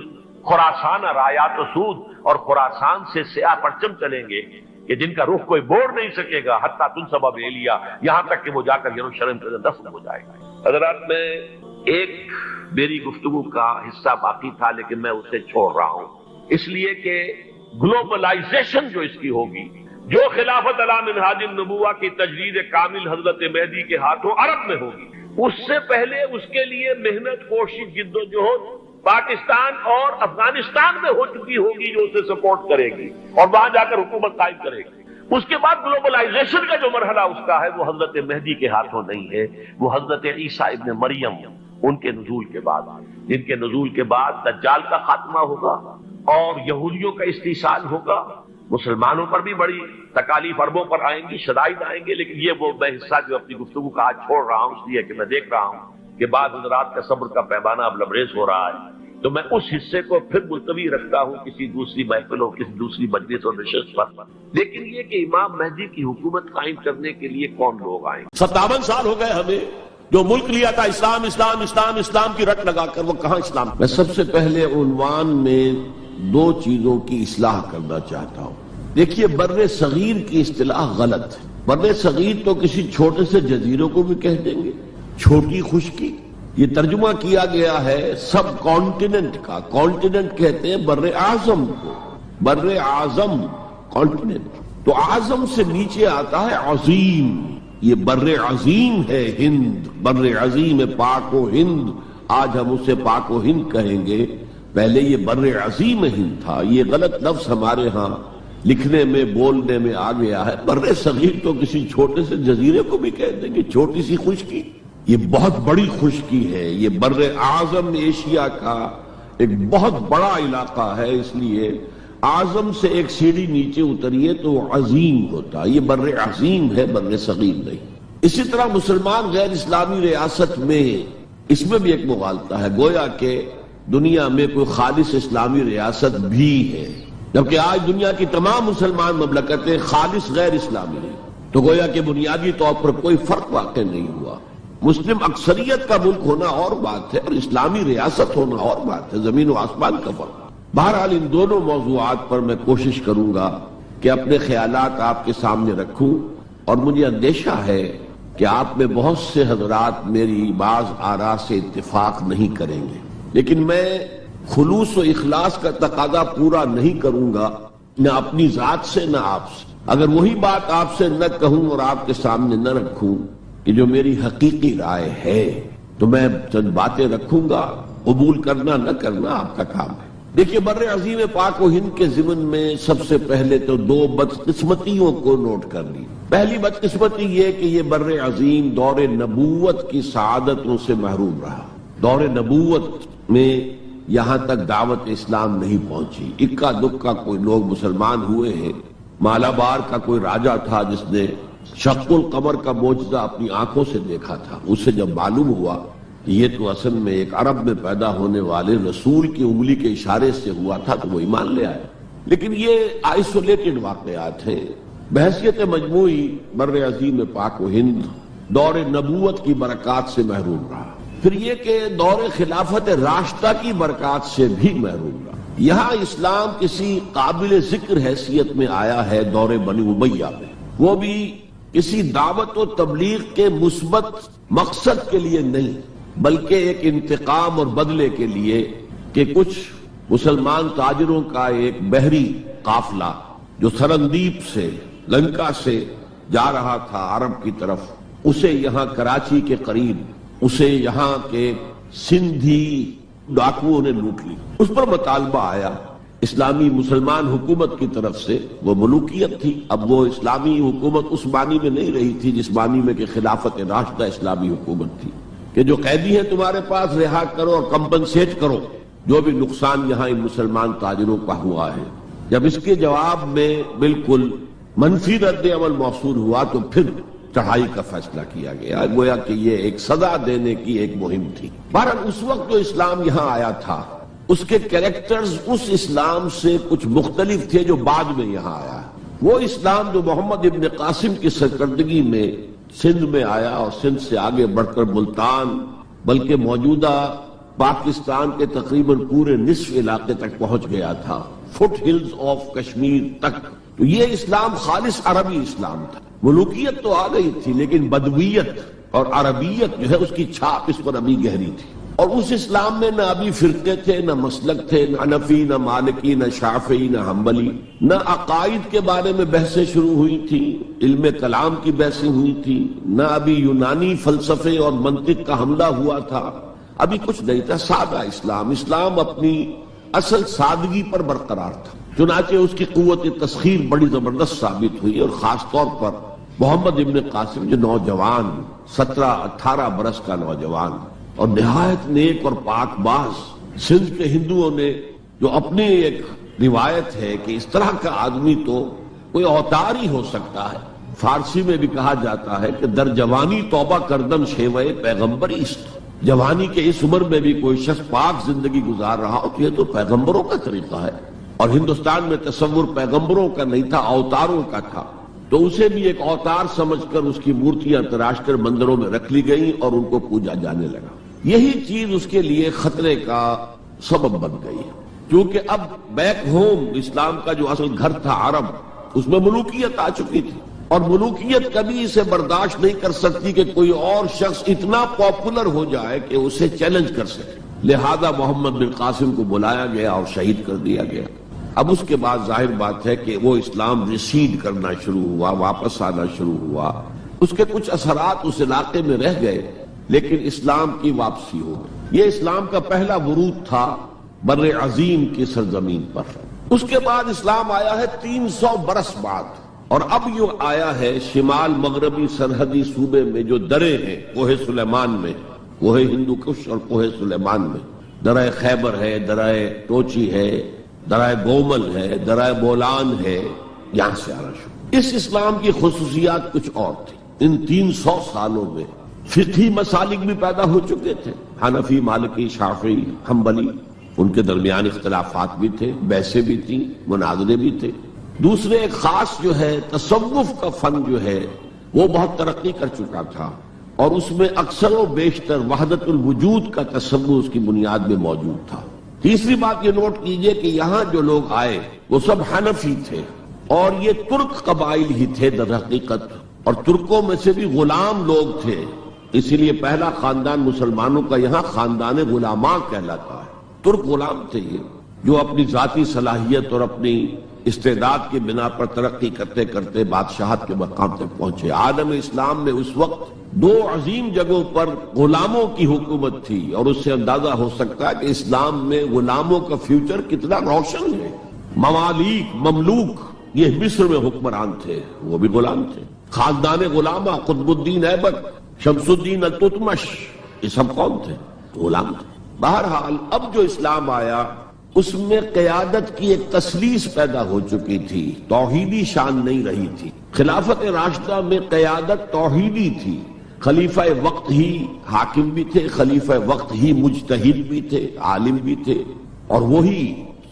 S1: خراسان رایات و سود، اور خراسان سے سیاہ پرچم چلیں گے کہ جن کا رخ کوئی موڑ نہیں سکے گا، حتیٰ تنصب بیلیا، یہاں تک کہ وہ جا کر یروشلم کے اندر دفن ہو جائے گا۔ حضرات میں ایک میری گفتگو کا حصہ باقی تھا لیکن میں اسے چھوڑ رہا ہوں، اس لیے کہ گلوبلائزیشن جو اس کی ہوگی، جو خلافت علی منہاج النبوہ کی تجدید کامل حضرت مہدی کے ہاتھوں عرب میں ہوگی، اس سے پہلے اس کے لیے محنت، کوشش، جد و جہد پاکستان اور افغانستان میں ہو چکی ہوگی جو اسے سپورٹ کرے گی اور وہاں جا کر حکومت قائم کرے گی۔ اس کے بعد گلوبلائزیشن کا جو مرحلہ اس کا ہے وہ حضرت مہدی کے ہاتھوں نہیں ہے، وہ حضرت عیسیٰ ابن مریم ان کے نزول کے بعد، جن کے نزول کے بعد دجال کا خاتمہ ہوگا اور یہودیوں کا استحصال ہوگا، مسلمانوں پر بھی بڑی تکالیف عربوں پر آئیں گی، شدائد آئیں گے، لیکن یہ وہ میں حصہ جو اپنی گفتگو کا آج چھوڑ رہا ہوں اس لیے کہ میں دیکھ رہا ہوں کہ بعض حضرات کا صبر کا پیمانہ اب لبریز ہو رہا ہے، تو میں اس حصے کو پھر ملتوی رکھتا ہوں کسی دوسری محفل اور کسی دوسری مجلس اور نشست پر، لیکن یہ کہ امام مہدی کی حکومت قائم کرنے کے لیے کون لوگ آئیں گے؟ 57 سال ہو گئے ہمیں، جو ملک لیا تھا اسلام اسلام اسلام اسلام کی رٹ لگا کر، وہ کہاں اسلام؟
S2: میں سب سے پہلے عنوان میں دو چیزوں کی اصلاح کرنا چاہتا ہوں۔ دیکھیے، بر صغیر کی اصطلاح غلط ہے۔ بر صغیر تو کسی چھوٹے سے جزیروں کو بھی کہہ دیں گے، چھوٹی خشکی، یہ ترجمہ کیا گیا ہے سب کانٹیننٹ کا، کانٹیننٹ کہتے ہیں بر اعظم کو، بر اعظم کانٹیننٹ، تو اعظم سے نیچے آتا ہے عظیم، یہ بر عظیم ہے ہند، بر عظیم ہے پاک و ہند، آج ہم اسے پاک و ہند کہیں گے، پہلے یہ بر عظیم ہند تھا، یہ غلط لفظ ہمارے ہاں لکھنے میں بولنے میں آ گیا ہے۔ بر صغیر تو کسی چھوٹے سے جزیرے کو بھی کہہ دیں گے، چھوٹی سی خشکی، یہ بہت بڑی خشکی ہے، یہ بر اعظم ایشیا کا ایک بہت بڑا علاقہ ہے، اس لیے اعظم سے ایک سیڑھی نیچے اتریے تو عظیم ہوتا، یہ بر عظیم ہے، بر صغیر نہیں۔ اسی طرح مسلمان غیر اسلامی ریاست میں اس میں بھی ایک مغالطہ ہے، گویا کہ دنیا میں کوئی خالص اسلامی ریاست بھی ہے، جبکہ آج دنیا کی تمام مسلمان مملکتیں خالص غیر اسلامی ہیں، تو گویا کہ بنیادی طور پر کوئی فرق واقع نہیں ہوا۔ مسلم اکثریت کا ملک ہونا اور بات ہے اور اسلامی ریاست ہونا اور بات ہے، زمین و آسمان کا فرق۔ بہرحال ان دونوں موضوعات پر میں کوشش کروں گا کہ اپنے خیالات آپ کے سامنے رکھوں، اور مجھے اندیشہ ہے کہ آپ میں بہت سے حضرات میری بعض آراء سے اتفاق نہیں کریں گے، لیکن میں خلوص و اخلاص کا تقاضا پورا نہیں کروں گا، نہ اپنی ذات سے نہ آپ سے۔ اگر وہی بات آپ سے نہ کہوں اور آپ کے سامنے نہ رکھوں کہ جو میری حقیقی رائے ہے، تو میں چند باتیں رکھوں گا، قبول کرنا نہ کرنا آپ کا کام ہے۔ دیکھیے، بر عظیم پاک و ہند کے ضمن میں سب سے پہلے تو دو بدقسمتیوں کو نوٹ کر لی۔ پہلی بدقسمتی یہ کہ یہ بر عظیم دور نبوت کی سعادتوں سے محروم رہا، دور نبوت میں یہاں تک دعوت اسلام نہیں پہنچی، اکا دکا کوئی لوگ مسلمان ہوئے ہیں۔ مالابار کا کوئی راجہ تھا جس نے شق القمر کا معجزہ اپنی آنکھوں سے دیکھا تھا، اسے جب معلوم ہوا کہ یہ تو اصل میں ایک عرب میں پیدا ہونے والے رسول کی انگلی کے اشارے سے ہوا تھا تو وہ ایمان لے آئے۔ لیکن یہ آئسولیٹڈ واقعات ہیں. بحیثیت مجموعی بر عظیم پاک و ہند دور نبوت کی برکات سے محروم رہا. پھر یہ کہ دور خلافت راشدہ کی برکات سے بھی محروم رہا. یہاں اسلام کسی قابل ذکر حیثیت میں آیا ہے دور بنی امیہ میں، وہ بھی کسی دعوت و تبلیغ کے مثبت مقصد کے لیے نہیں، بلکہ ایک انتقام اور بدلے کے لیے کہ کچھ مسلمان تاجروں کا ایک بحری قافلہ جو سرندیپ سے لنکا سے جا رہا تھا عرب کی طرف، اسے یہاں کراچی کے قریب اسے یہاں کے سندھی ڈاکوؤں نے لوٹ لی. اس پر مطالبہ آیا اسلامی مسلمان حکومت کی طرف سے. وہ ملوکیت تھی، اب وہ اسلامی حکومت اس معنی میں نہیں رہی تھی جس معنی میں کہ خلافت راشدہ اسلامی حکومت تھی کہ جو قیدی ہیں تمہارے پاس رہا کرو اور کمپنسیٹ کرو جو بھی نقصان یہاں ان مسلمان تاجروں کا ہوا ہے. جب اس کے جواب میں بالکل منفی رد عمل موصول ہوا تو پھر چڑھائی کا فیصلہ کیا گیا. گویا کہ یہ ایک سزا دینے کی ایک مہم تھی. بہرحال اس وقت جو اسلام یہاں آیا تھا اس کے کریکٹرز اس اسلام سے کچھ مختلف تھے جو بعد میں یہاں آیا. وہ اسلام جو محمد ابن قاسم کی سرکردگی میں سندھ میں آیا اور سندھ سے آگے بڑھ کر ملتان بلکہ موجودہ پاکستان کے تقریباً پورے نصف علاقے تک پہنچ گیا تھا، فٹ ہلز آف کشمیر تک. تو یہ اسلام خالص عربی اسلام تھا. ملوکیت تو آ گئی تھی لیکن بدویت اور عربیت جو ہے اس کی چھاپ اس پر ابھی گہری تھی. اور اس اسلام میں نہ ابھی فرقے تھے، نہ مسلک تھے، نہ حنفی، نہ مالکی، نہ شافعی، نہ حنبلی، نہ عقائد کے بارے میں بحثیں شروع ہوئی تھی، علم کلام کی بحثیں ہوئی تھی، نہ ابھی یونانی فلسفے اور منطق کا حملہ ہوا تھا. ابھی کچھ نہیں تھا. سادہ اسلام اپنی اصل سادگی پر برقرار تھا. چنانچہ اس کی قوت تسخیر بڑی زبردست ثابت ہوئی، اور خاص طور پر محمد ابن قاسم جو نوجوان 17-18 برس کا نوجوان اور نہایت نیک اور پاک باز، سندھ کے ہندوؤں نے جو اپنی ایک روایت ہے کہ اس طرح کا آدمی تو کوئی اوتار ہی ہو سکتا ہے. فارسی میں بھی کہا جاتا ہے کہ در جوانی توبہ کردن شیوے پیغمبری است. جوانی کے اس عمر میں بھی کوئی شخص پاک زندگی گزار رہا ہو تو یہ تو پیغمبروں کا طریقہ ہے. اور ہندوستان میں تصور پیغمبروں کا نہیں تھا، اوتاروں کا تھا. تو اسے بھی ایک اوتار سمجھ کر اس کی مورتیاں تراش کر مندروں میں رکھ لی گئیں اور ان کو پوجا جانے لگا. یہی چیز اس کے لیے خطرے کا سبب بن گئی، کیونکہ اب بیک ہوم اسلام کا جو اصل گھر تھا عرب، اس میں ملوکیت آ چکی تھی، اور ملوکیت کبھی اسے برداشت نہیں کر سکتی کہ کوئی اور شخص اتنا پاپولر ہو جائے کہ اسے چیلنج کر سکے. لہذا محمد بن قاسم کو بلایا گیا اور شہید کر دیا گیا. اب اس کے بعد ظاہر بات ہے کہ وہ اسلام ریسیڈ کرنا شروع ہوا، واپس آنا شروع ہوا. اس کے کچھ اثرات اس علاقے میں رہ گئے لیکن اسلام کی واپسی ہو گئی. یہ اسلام کا پہلا ورود تھا بر عظیم کی سرزمین پر. اس کے بعد اسلام آیا ہے 300 برس بعد، اور اب یہ آیا ہے شمال مغربی سرحدی صوبے میں جو درے ہیں، کوہ سلیمان میں، کوہ ہندو کش اور کوہ سلیمان میں. درہ خیبر ہے، درہ ٹوچی ہے، درائے گومل ہے، درائے بولان ہے، یہاں سے آنا شروع. اس اسلام کی خصوصیات کچھ اور تھی. ان 300 سالوں میں فقہی مسالک بھی پیدا ہو چکے تھے. حنفی، مالکی، شافعی، حنبلی، ان کے درمیان اختلافات بھی تھے، بحثیں بھی تھیں، مناظرے بھی تھے. دوسرے ایک خاص جو ہے تصوف کا فن جو ہے وہ بہت ترقی کر چکا تھا، اور اس میں اکثر و بیشتر وحدت الوجود کا تصور اس کی بنیاد میں موجود تھا. تیسری بات یہ نوٹ کیجئے کہ یہاں جو لوگ آئے وہ سب حنفی تھے، اور یہ ترک قبائل ہی تھے در حقیقت، اور ترکوں میں سے بھی غلام لوگ تھے. اسی لیے پہلا خاندان مسلمانوں کا یہاں خاندان غلاماں کہلاتا ہے. ترک غلام تھے یہ، جو اپنی ذاتی صلاحیت اور اپنی استعداد کی بنا پر ترقی کرتے کرتے بادشاہت کے مقام تک پہنچے. عالم اسلام میں اس وقت 2 عظیم جگہوں پر غلاموں کی حکومت تھی، اور اس سے اندازہ ہو سکتا ہے کہ اسلام میں غلاموں کا فیوچر کتنا روشن ہے. ممالک، مملوک، یہ مصر میں حکمران تھے، وہ بھی غلام تھے. خاندان غلامہ، قطب الدین ایبک، شمس الدین التتمش، یہ سب کون تھے؟ غلام تھے. بہرحال اب جو اسلام آیا اس میں قیادت کی ایک تسلیس پیدا ہو چکی تھی، توحیدی شان نہیں رہی تھی. خلافت راشدہ میں قیادت توحیدی تھی. خلیفہ وقت ہی حاکم بھی تھے، خلیفہ وقت ہی مجتہد بھی تھے، عالم بھی تھے، اور وہی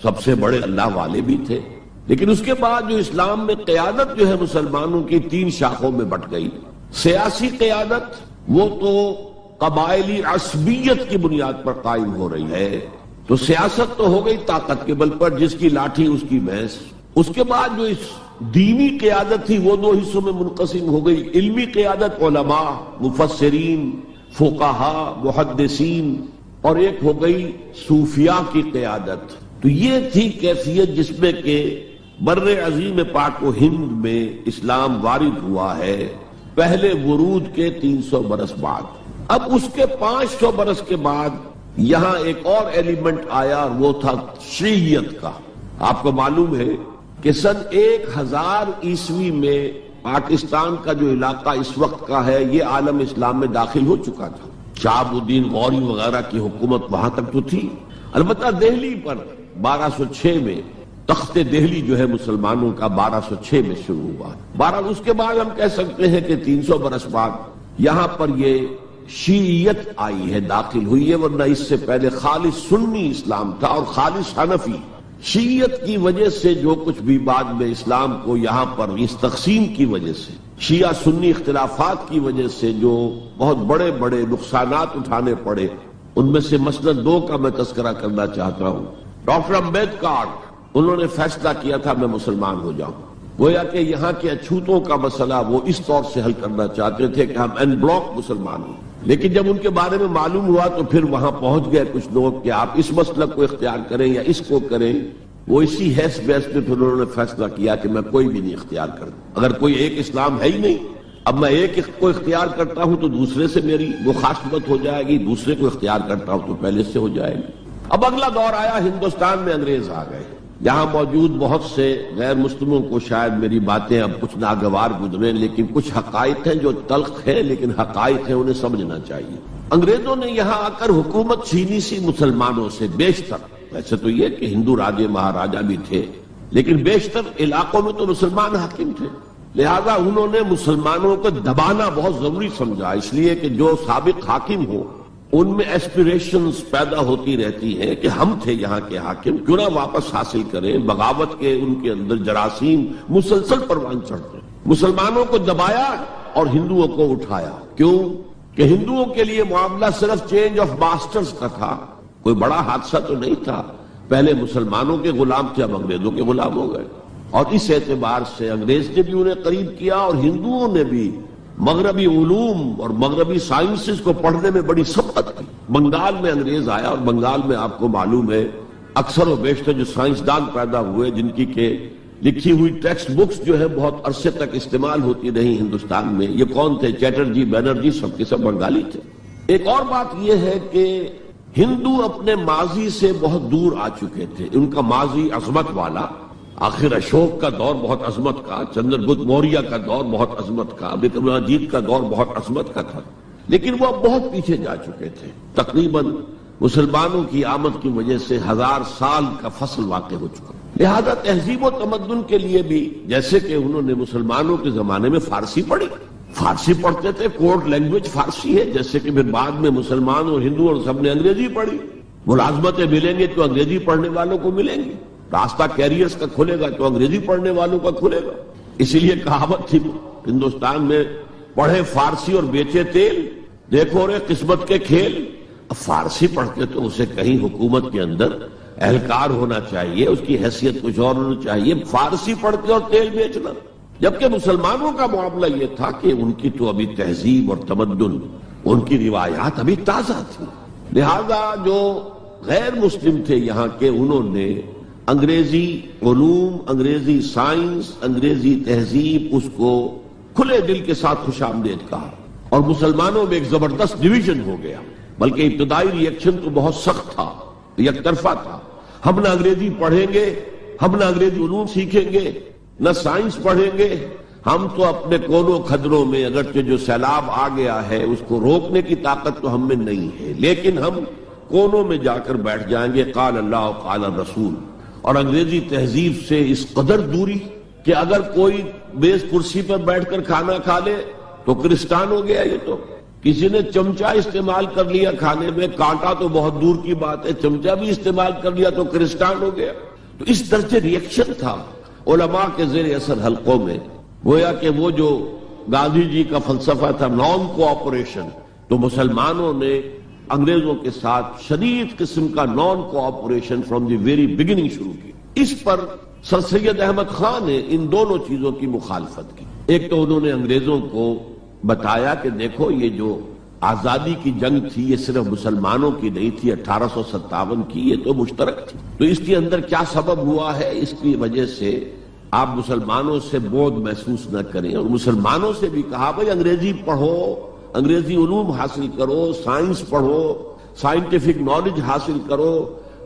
S2: سب سے بڑے اللہ والے بھی تھے. لیکن اس کے بعد جو اسلام میں قیادت جو ہے مسلمانوں کی 3 شاخوں میں بٹ گئی. سیاسی قیادت وہ تو قبائلی عصبیت کی بنیاد پر قائم ہو رہی ہے، تو سیاست تو ہو گئی طاقت کے بل پر، جس کی لاٹھی اس کی بھینس. اس کے بعد جو اس دینی قیادت تھی وہ 2 حصوں میں منقسم ہو گئی. علمی قیادت علماء، مفسرین، فقہاء، محدثین، اور ایک ہو گئی صوفیاء کی قیادت. تو یہ تھی کیفیت جس میں کہ بر عظیم پاک و ہند میں اسلام وارد ہوا ہے پہلے ورود کے 300 برس بعد. اب اس کے 500 برس کے بعد یہاں ایک اور ایلیمنٹ آیا، اور وہ تھا شیعیت کا. آپ کو معلوم ہے کہ سن 1000 عیسوی میں پاکستان کا جو علاقہ اس وقت کا ہے یہ عالم اسلام میں داخل ہو چکا تھا. شہاب الدین غوری وغیرہ کی حکومت وہاں تک تو تھی. البتہ دہلی پر 1206 میں تخت دہلی جو ہے مسلمانوں کا 1206 میں شروع ہوا. بہرحال اس کے بعد ہم کہہ سکتے ہیں کہ 300 برس بعد یہاں پر یہ شیعیت آئی ہے، داخل ہوئی ہے، ورنہ اس سے پہلے خالص سنی اسلام تھا اور خالص حنفی. شیعیت کی وجہ سے جو کچھ بھی بعد میں اسلام کو یہاں پر اس تقسیم کی وجہ سے، شیعہ سنی اختلافات کی وجہ سے جو بہت بڑے بڑے نقصانات اٹھانے پڑے، ان میں سے مثلا 2 کا میں تذکرہ کرنا چاہتا ہوں. ڈاکٹر امبیڈکر انہوں نے فیصلہ کیا تھا میں مسلمان ہو جاؤں. گویا کہ یہاں کے اچھوتوں کا مسئلہ وہ اس طور سے حل کرنا چاہتے تھے کہ ہم این بلاک مسلمان ہوں. لیکن جب ان کے بارے میں معلوم ہوا تو پھر وہاں پہنچ گئے کچھ لوگ کہ آپ اس مسلک کو اختیار کریں یا اس کو کریں. وہ اسی حیث بیس پہ پھر انہوں نے فیصلہ کیا کہ میں کوئی بھی نہیں اختیار کروں. اگر کوئی ایک اسلام ہے ہی نہیں، اب میں ایک کو اختیار کرتا ہوں تو دوسرے سے میری مخاصمت ہو جائے گی، دوسرے کو اختیار کرتا ہوں تو پہلے سے ہو جائے گی. اب اگلا دور آیا، ہندوستان میں انگریز آ گئے. یہاں موجود بہت سے غیر مسلموں کو شاید میری باتیں اب کچھ ناگوار گزریں، لیکن کچھ حقائق ہیں جو تلخ ہیں لیکن حقائق ہیں، انہیں سمجھنا چاہیے. انگریزوں نے یہاں آ کر حکومت چھینی سی مسلمانوں سے بیشتر. ویسے تو یہ کہ ہندو راجے مہاراجا بھی تھے، لیکن بیشتر علاقوں میں تو مسلمان حاکم تھے. لہذا انہوں نے مسلمانوں کو دبانا بہت ضروری سمجھا، اس لیے کہ جو سابق حاکم ہو ان میں ایسپیریشنز پیدا ہوتی رہتی ہیں کہ ہم تھے یہاں کے حاکم، کیوں نہ واپس حاصل کریں. بغاوت کے ان کے اندر جراثیم مسلسل پروان چڑھتے. مسلمانوں کو دبایا اور ہندوؤں کو اٹھایا. کیوں کہ ہندوؤں کے لیے معاملہ صرف چینج آف ماسٹرز کا تھا، کوئی بڑا حادثہ تو نہیں تھا. پہلے مسلمانوں کے غلام تھے، اب انگریزوں کے غلام ہو گئے. اور اس اعتبار سے انگریز نے بھی انہیں قریب کیا اور ہندوؤں نے بھی مغربی علوم اور مغربی سائنسز کو پڑھنے میں بڑی سبقت کی. بنگال میں انگریز آیا اور بنگال میں آپ کو معلوم ہے اکثر و بیشتر جو سائنسدان پیدا ہوئے جن کی کہ لکھی ہوئی ٹیکسٹ بکس جو ہے بہت عرصے تک استعمال ہوتی رہی ہندوستان میں. یہ کون تھے؟ چیٹرجی، بینرجی، سب کے سب بنگالی تھے. ایک اور بات یہ ہے کہ ہندو اپنے ماضی سے بہت دور آ چکے تھے. ان کا ماضی عظمت والا، آخر اشوک کا دور بہت عظمت کا، چندر گپت موریہ کا دور بہت عظمت کا، وکرمادیتیہ کا دور بہت عظمت کا تھا، لیکن وہ بہت پیچھے جا چکے تھے. تقریباً مسلمانوں کی آمد کی وجہ سے 1000 سال کا فصل واقع ہو چکا. لہذا تہذیب و تمدن کے لیے بھی جیسے کہ انہوں نے مسلمانوں کے زمانے میں فارسی پڑھی، فارسی پڑھتے تھے، کوڈ لینگویج فارسی ہے، جیسے کہ پھر بعد میں مسلمان اور ہندو اور سب نے انگریزی پڑھی. ملازمتیں ملیں گے تو انگریزی پڑھنے والوں کو ملیں گی، راستہ کیریئرز کا کھلے گا تو انگریزی پڑھنے والوں کا کھلے گا. اسی لیے کہاوت تھی ہندوستان میں، پڑھے فارسی اور بیچے تیل، دیکھو رے قسمت کے کھیل. اب فارسی پڑھ کے تو اسے کہیں حکومت کے اندر اہلکار ہونا چاہیے، اس کی حیثیت کچھ اور ہونا چاہیے. فارسی پڑھ کے اور تیل بیچنا. جبکہ مسلمانوں کا معاملہ یہ تھا کہ ان کی تو ابھی تہذیب اور تمدن، ان کی روایات ابھی تازہ تھی. لہذا جو غیر مسلم تھے یہاں کے، انہوں نے انگریزی علوم، انگریزی سائنس، انگریزی تہذیب، اس کو کھلے دل کے ساتھ خوش آمدید کہا. اور مسلمانوں میں ایک زبردست ڈویژن ہو گیا. بلکہ ابتدائی ریئیکشن تو بہت سخت تھا، یک طرفہ تھا. ہم نہ انگریزی پڑھیں گے، ہم نہ انگریزی علوم سیکھیں گے، نہ سائنس پڑھیں گے. ہم تو اپنے کونوں خدروں میں، اگرچہ جو سیلاب آ گیا ہے اس کو روکنے کی طاقت تو ہم میں نہیں ہے، لیکن ہم کونوں میں جا کر بیٹھ جائیں گے. قال اللہ قال الرسول. اور انگریزی تہذیب سے اس قدر دوری کہ اگر کوئی میز کرسی پر بیٹھ کر کھانا کھا لے تو کرسٹان ہو گیا. یہ تو کسی نے چمچہ استعمال کر لیا کھانے میں، کانٹا تو بہت دور کی بات ہے، چمچہ بھی استعمال کر لیا تو کرسٹان ہو گیا. تو اس درجے ریئیکشن تھا. علماء کے زیر اثر حلقوں میں گویا کہ وہ جو گاندھی جی کا فلسفہ تھا نان کوآپریشن، تو مسلمانوں نے انگریزوں کے ساتھ شدید قسم کا naan cooperation from the very beginning شروع کی۔ اس پر سر سید احمد خان نے ان دونوں چیزوں کی مخالفت کی۔ ایک تو انہوں نے انگریزوں کو بتایا کہ دیکھو یہ جو آزادی کی جنگ تھی یہ صرف مسلمانوں کی نہیں تھی، 1857 کی، یہ تو مشترک تھی، تو اس کے اندر کیا سبب ہوا ہے، اس کی وجہ سے آپ مسلمانوں سے بودھ محسوس نہ کریں۔ اور مسلمانوں سے بھی کہا بھائی انگریزی پڑھو، انگریزی علوم حاصل کرو، سائنس پڑھو، سائنٹیفک نالج حاصل کرو،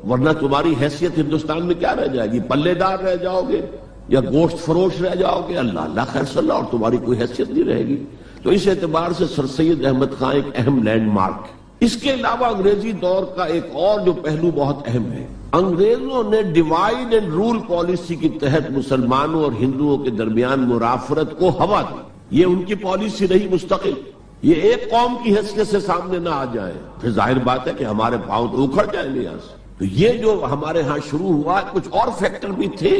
S2: ورنہ تمہاری حیثیت ہندوستان میں کیا رہ جائے گی؟ پلے دار رہ جاؤ گے یا گوشت فروش رہ جاؤ گے، اللہ اللہ خیر صلی اللہ، اور تمہاری کوئی حیثیت نہیں رہے گی۔ تو اس اعتبار سے سر سید احمد خان ایک اہم لینڈ مارک ہے۔ اس کے علاوہ انگریزی دور کا ایک اور جو پہلو بہت اہم ہے، انگریزوں نے ڈیوائڈ اینڈ رول پالیسی کے تحت مسلمانوں اور ہندوؤں کے درمیان مرافرت کو ہوا دی۔ یہ ان کی پالیسی رہی مستقل، یہ ایک قوم کی حیثیت سے سامنے نہ آ جائے، پھر ظاہر بات ہے کہ ہمارے پاؤں تو اکھڑ جائیں گے یہاں سے۔ تو یہ جو ہمارے ہاں شروع ہوا، کچھ اور فیکٹر بھی تھے۔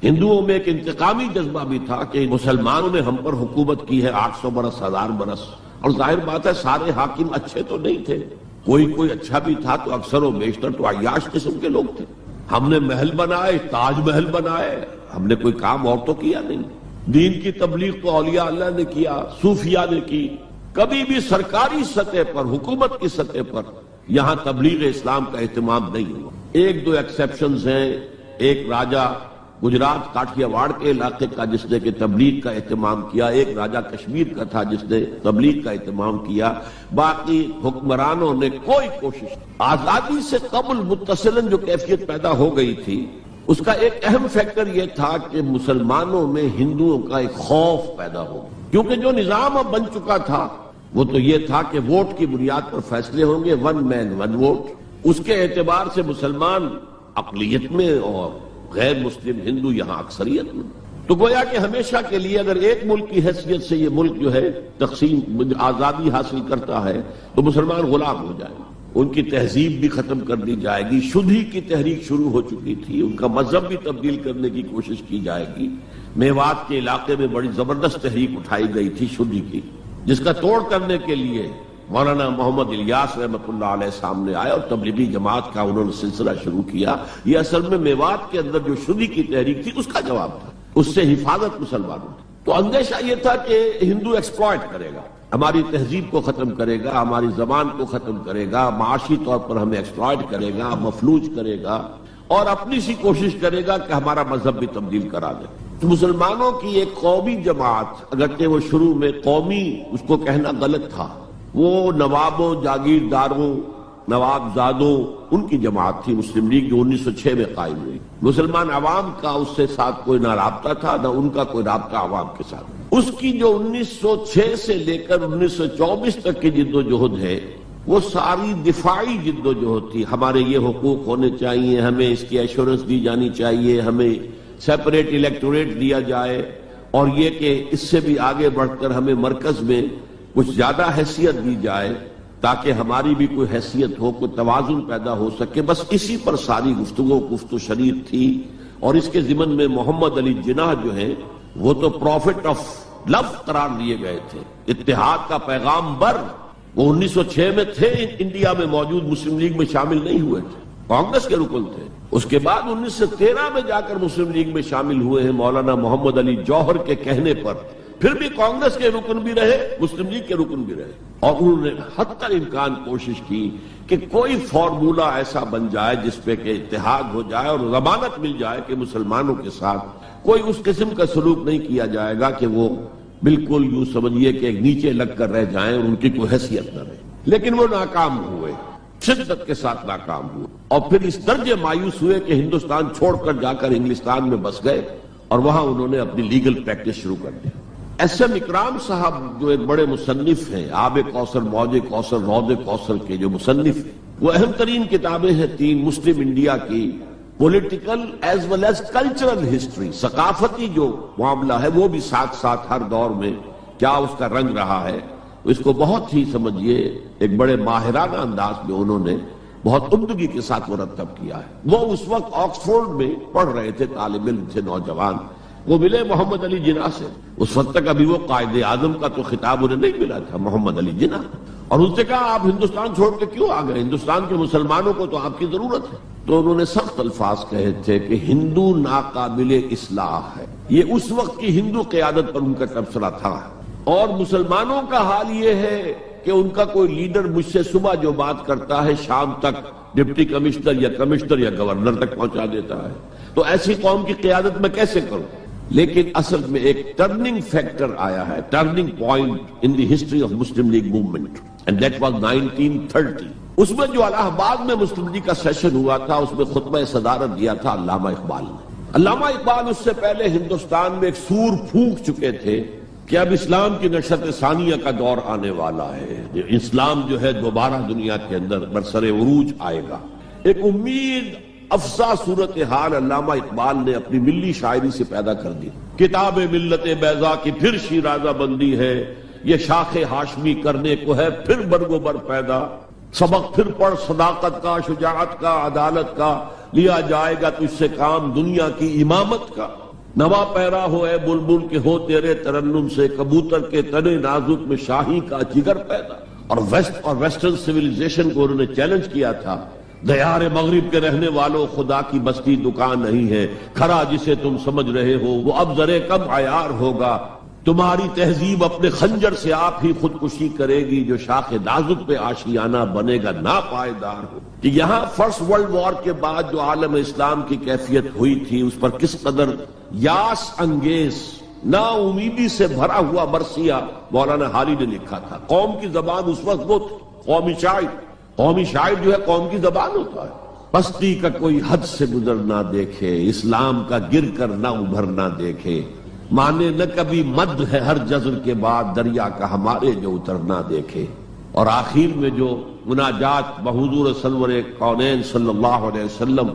S2: ہندوؤں میں ایک انتقامی جذبہ بھی تھا کہ مسلمانوں نے ہم پر حکومت کی ہے 800 برس، 1000 برس، اور ظاہر بات ہے سارے حاکم اچھے تو نہیں تھے، کوئی اچھا بھی تھا، تو اکثر و بیشتر تو عیاش قسم کے لوگ تھے۔ ہم نے محل بنائے، تاج محل بنائے، ہم نے کوئی کام اور تو کیا نہیں۔ دین کی تبلیغ تو اولیاء اللہ نے کیا، صوفیاء نے کی، کبھی بھی سرکاری سطح پر، حکومت کی سطح پر یہاں تبلیغ اسلام کا اہتمام نہیں ہوا۔ ایک دو ایکسیپشنز ہیں، ایک راجہ گجرات کاٹھیا واڑ کے علاقے کا جس نے کہ تبلیغ کا اہتمام کیا، ایک راجہ کشمیر کا تھا جس نے تبلیغ کا اہتمام کیا، باقی حکمرانوں نے کوئی کوشش۔ آزادی سے قبل متصلاً جو کیفیت پیدا ہو گئی تھی، اس کا ایک اہم فیکٹر یہ تھا کہ مسلمانوں میں ہندوؤں کا ایک خوف پیدا ہو، کیونکہ جو نظام اب بن چکا تھا وہ تو یہ تھا کہ ووٹ کی بنیاد پر فیصلے ہوں گے، ون مین ون ووٹ۔ اس کے اعتبار سے مسلمان اقلیت میں اور غیر مسلم ہندو یہاں اکثریت میں، تو گویا کہ ہمیشہ کے لیے اگر ایک ملک کی حیثیت سے یہ ملک جو ہے تقسیم آزادی حاصل کرتا ہے تو مسلمان غلام ہو جائیں، ان کی تہذیب بھی ختم کر دی جائے گی۔ شدھی کی تحریک شروع ہو چکی تھی، ان کا مذہب بھی تبدیل کرنے کی کوشش کی جائے گی۔ میوات کے علاقے میں بڑی زبردست تحریک اٹھائی گئی تھی شدھی کی، جس کا توڑ کرنے کے لیے مولانا محمد الیاس رحمۃ اللہ علیہ سامنے آئے اور تبلیغی جماعت کا انہوں نے سلسلہ شروع کیا۔ یہ اصل میں میوات کے اندر جو شدھی کی تحریک تھی اس کا جواب تھا، اس سے حفاظت مسلمانوں کی۔ تو اندیشہ یہ تھا کہ ہندو ایکسپلائٹ کرے گا، ہماری تہذیب کو ختم کرے گا، ہماری زبان کو ختم کرے گا، معاشی طور پر ہمیں ایکسپلائٹ کرے گا، مفلوج کرے گا، اور اپنی سی کوشش کرے گا کہ ہمارا مذہب بھی تبدیل کرا دے۔ تو مسلمانوں کی ایک قومی جماعت، اگرچہ وہ شروع میں قومی اس کو کہنا غلط تھا، وہ نوابوں، جاگیرداروں، نواب زادوں ان کی جماعت تھی مسلم لیگ، جو 1906 میں قائم ہوئی۔ مسلمان عوام کا اس سے ساتھ کوئی نہ رابطہ تھا، نہ ان کا کوئی رابطہ عوام کے ساتھ۔ اس کی جو 1906 سے لے کر 1924 تک کی جدوجہد ہے، وہ ساری دفاعی جدوجہد تھی۔ ہمارے یہ حقوق ہونے چاہیے، ہمیں اس کی ایشورنس دی جانی چاہیے، ہمیں سیپریٹ الیکٹوریٹ دیا جائے، اور یہ کہ اس سے بھی آگے بڑھ کر ہمیں مرکز میں کچھ زیادہ حیثیت دی جائے تاکہ ہماری بھی کوئی حیثیت ہو، کوئی توازن پیدا ہو سکے۔ بس اسی پر ساری گفت و شنید تھی۔ اور اس کے ضمن میں محمد علی جناح جو ہیں وہ تو پروفٹ آف لو قرار دیے گئے تھے، اتحاد کا پیغام بر۔ وہ 1906 میں تھے انڈیا میں موجود، مسلم لیگ میں شامل نہیں ہوئے تھے، کانگریس کے رکن تھے۔ اس کے بعد 1913 میں جا کر مسلم لیگ میں شامل ہوئے ہیں مولانا محمد علی جوہر کے کہنے پر، پھر بھی کانگریس کے رکن بھی رہے، مسلم لیگ کے رکن بھی رہے، اور انہوں نے حتی الامکان کوشش کی کہ کوئی فارمولا ایسا بن جائے جس پہ کہ اتحاد ہو جائے اور ضمانت مل جائے کہ مسلمانوں کے ساتھ کوئی اس قسم کا سلوک نہیں کیا جائے گا کہ وہ بالکل یوں سمجھیے کہ نیچے لگ کر رہ جائیں اور ان کی کوئی حیثیت نہ رہے۔ لیکن وہ ناکام ہوئے، شدت کے ساتھ ناکام ہوئے، اور پھر اس درجے مایوس ہوئے کہ ہندوستان چھوڑ کر جا کر انگلستان میں بس گئے، اور وہاں انہوں نے اپنی لیگل پریکٹس شروع کر دی۔ ایس ایم اکرام صاحب جو ایک بڑے مصنف ہیں، آب کوثر، موج کوثر، رود کوثر کے جو مصنف ہیں، وہ اہم ترین کتابیں ہیں 3 مسلم انڈیا کی، political as well as cultural history, ثقافتی جو معاملہ ہے وہ بھی ساتھ ساتھ ہر دور میں کیا اس کا رنگ رہا ہے، اس کو بہت ہی سمجھیے ایک بڑے ماہرانہ انداز میں انہوں نے بہت عمدگی کے ساتھ مرتب کیا ہے۔ وہ اس وقت آکسفورڈ میں پڑھ رہے تھے، طالب علم تھے، نوجوان، وہ ملے محمد علی جناح سے۔ اس وقت تک ابھی وہ قائد اعظم کا تو خطاب انہیں نہیں ملا تھا، محمد علی جناح، اور ان سے کہا آپ ہندوستان چھوڑ کے کیوں آ گئے؟ ہندوستان کے مسلمانوں کو تو آپ کی ضرورت ہے۔ تو انہوں نے سخت الفاظ کہے تھے کہ ہندو ناقابل اصلاح ہے۔ یہ اس وقت کی ہندو قیادت پر ان کا تبصرہ تھا، اور مسلمانوں کا حال یہ ہے کہ ان کا کوئی لیڈر مجھ سے صبح جو بات کرتا ہے شام تک ڈپٹی کمشنر یا کمشنر یا گورنر تک پہنچا دیتا ہے، تو ایسی قوم کی قیادت میں کیسے کروں؟ لیکن اصل میں ایک ٹرننگ فیکٹر آیا ہے، turning point in the history of Muslim league movement, and that was 1930۔ اس میں جو الہ آباد میں مسلم لیگ کا سیشن ہوا تھا، اس میں خطبہ صدارت دیا تھا علامہ اقبال نے۔ علامہ اقبال اس سے پہلے ہندوستان میں ایک سور پھونک چکے تھے کہ اب اسلام کی نشأت ثانیہ کا دور آنے والا ہے، اسلام جو ہے دوبارہ دنیا کے اندر برسر عروج آئے گا۔ ایک امید افزا صورتحال علامہ اقبال نے اپنی ملی شاعری سے پیدا کر دی۔ کتاب ملت بیضا کی پھر شیرازہ بندی ہے، یہ شاخ ہاشمی کرنے کو ہے پھر برگ و بر پیدا، سبق پھر پڑھ صداقت کا، شجاعت کا، عدالت کا، لیا جائے گا تجھ سے کام دنیا کی امامت کا۔ نوا پیرا ہو اے بلبل کے ہو تیرے ترنم سے، کبوتر کے تنے نازک میں شاہی کا جگر پیدا۔ اور ویسٹرن سویلائزیشن کو انہوں نے چیلنج کیا تھا، دیار مغرب کے رہنے والوں خدا کی بستی دکان نہیں ہے، کھرا جسے تم سمجھ رہے ہو وہ اب ذرے کم عیار ہوگا، تمہاری تہذیب اپنے خنجر سے آپ ہی خودکشی کرے گی، جو شاخ نازک پہ آشیانہ بنے گا ناپائیدار ہو۔ کہ یہاں فرسٹ ورلڈ وار کے بعد جو عالم اسلام کی کیفیت ہوئی تھی، اس پر کس قدر یاس انگیز، نا امیدی سے بھرا ہوا مرثیہ مولانا حالی نے لکھا تھا۔ قوم کی زبان اس وقت وہ قومی شاعر، قومی شاعر جو ہے قوم کی زبان ہوتا ہے۔ پستی کا کوئی حد سے گزر نہ دیکھے، اسلام کا گر کر نہ ابھر نہ دیکھے، مانے نہ کبھی مد ہے ہر جزر کے بعد دریا کا ہمارے جو اترنا دیکھے۔ اور آخر میں جو مناجات بحضور سرور کونین صلی اللہ علیہ وسلم،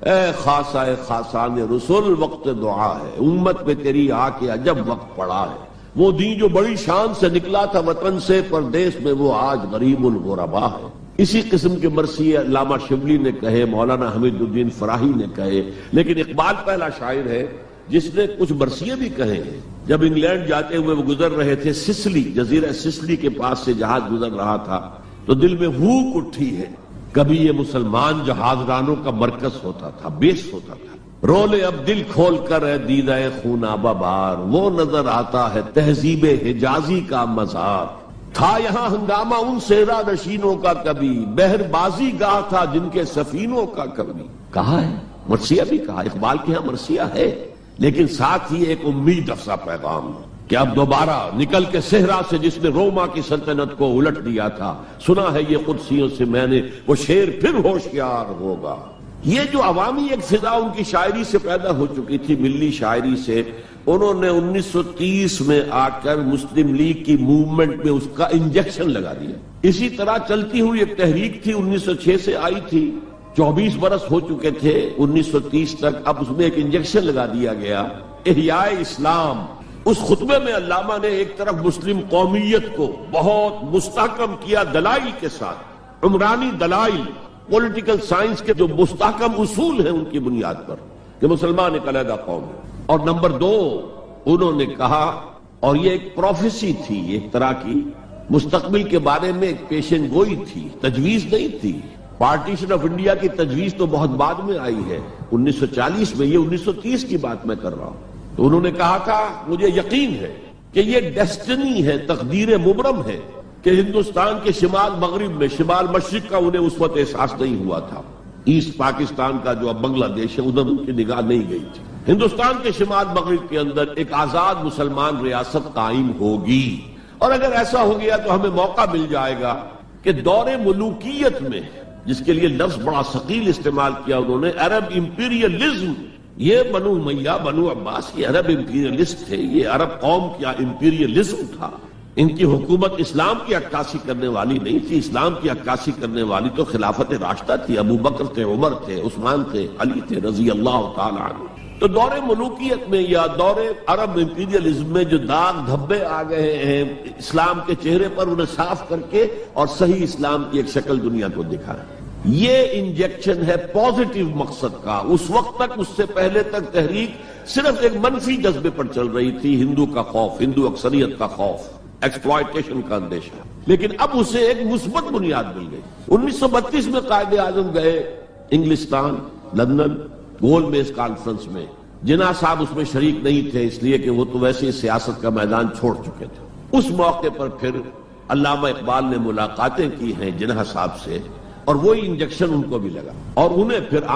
S2: اے خاصہ خاصان رسول وقت دعا ہے، امت پہ تیری آ کے عجب وقت پڑا ہے، وہ دین جو بڑی شان سے نکلا تھا وطن سے، پردیس میں وہ آج غریب الغربا ہے۔ اسی قسم کے مرثیے علامہ شبلی نے کہے، مولانا حمید الدین فراہی نے کہے، لیکن اقبال پہلا شاعر ہے جس نے کچھ مرثیے بھی کہے ہیں۔ جب انگلینڈ جاتے ہوئے وہ گزر رہے تھے سسلی، جزیرہ سسلی کے پاس سے جہاز گزر رہا تھا، تو دل میں ہوک اٹھی ہے، کبھی یہ مسلمان جہاز رانوں کا مرکز ہوتا تھا، بیس ہوتا تھا، رولے اب دل کھول کر اے دیدہ خونابہ بار، وہ نظر آتا ہے تہذیب حجازی کا مزار، تھا یہاں ہنگامہ ان صحرا نشینوں کا کبھی، بحر بازی گاہ تھا جن کے سفینوں کا کبھی۔ کہا ہے مرثیہ بھی کہا، اقبال کے ہاں مرثیہ ہے، لیکن ساتھ ہی ایک امید افزا پیغام کہ اب دوبارہ نکل کے صحرا سے جس نے روما کی سلطنت کو الٹ دیا تھا، سنا ہے یہ قدسیوں سے میں نے، وہ شیر پھر ہوشیار ہوگا۔ یہ جو عوامی ایک فضا ان کی شاعری سے پیدا ہو چکی تھی، ملی شاعری سے، انہوں نے 1930 میں آ کر مسلم لیگ کی موومنٹ میں اس کا انجیکشن لگا دیا۔ اسی طرح چلتی ہوئی ایک تحریک تھی، 1906 سے آئی تھی، 24 برس ہو چکے تھے 1930 تک، اب اس میں ایک انجیکشن لگا دیا گیا، احیاء اسلام۔ اس خطبے میں علامہ نے ایک طرف مسلم قومیت کو بہت مستحکم کیا دلائل کے ساتھ، عمرانی دلائل، پولیٹیکل سائنس کے جو مستحکم اصول ہیں ان کی بنیاد پر کہ مسلمان ایک علیحدہ قوم ہے۔ اور نمبر 2 انہوں نے کہا، اور یہ ایک پروفیسی تھی، ایک طرح کی مستقبل کے بارے میں ایک پیشن گوئی تھی، تجویز نہیں تھی۔ پارٹیشن آف انڈیا کی تجویز تو بہت بعد میں آئی ہے، 1940 میں، یہ 1930 کی بات میں کر رہا ہوں۔ تو انہوں نے کہا تھا، مجھے یقین ہے کہ یہ ڈیسٹنی ہے، تقدیر مبرم ہے کہ ہندوستان کے شمال مغرب میں، شمال مشرق کا انہیں اس وقت احساس نہیں ہوا تھا، ایسٹ پاکستان کا جو اب بنگلہ دیش ہے ادھر ان کی نگاہ نہیں گئی تھی، ہندوستان کے شمال مغرب کے اندر ایک آزاد مسلمان ریاست قائم ہوگی، اور اگر ایسا ہو گیا تو ہمیں موقع مل جائے گا کہ دور ملوکیت میں، جس کے لیے لفظ بڑا ثقیل استعمال کیا انہوں نے، عرب امپیریلزم، یہ بنو امیہ، بنو عباس یہ عرب امپیریلسٹ تھے، یہ عرب قوم کا امپیریلزم تھا، ان کی حکومت اسلام کی عکاسی کرنے والی نہیں تھی، اسلام کی عکاسی کرنے والی تو خلافت راشدہ تھی، ابو بکر تھے، عمر تھے، عثمان تھے، علی تھے رضی اللہ تعالی عنہ۔ تو دور ملوکیت میں یا دور عرب امپیریلزم میں جو داغ دھبے آ گئے ہیں اسلام کے چہرے پر، انہیں صاف کر کے اور صحیح اسلام کی ایک شکل دنیا کو دکھائیں۔ یہ انجیکشن ہے پازیٹیو مقصد کا. اس وقت تک، اس سے پہلے تک تحریک صرف ایک منفی جذبے پر چل رہی تھی، ہندو کا خوف، ہندو اکثریت کا خوف، ایکسپلائٹیشن کا اندیشہ. لیکن اب اسے ایک مثبت بنیاد مل گئی. 1932 میں قائد اعظم گئے انگلستان، لندن، گول میز کانفرنس میں. جناح صاحب اس میں شریک نہیں تھے، اس لیے کہ وہ تو ویسے ہی سیاست کا میدان چھوڑ چکے تھے. اس موقع پر پھر علامہ اقبال نے ملاقاتیں کی ہیں جناح صاحب سے، اور وہی انجیکشن ان کو بھی لگا، اور انہیں پھر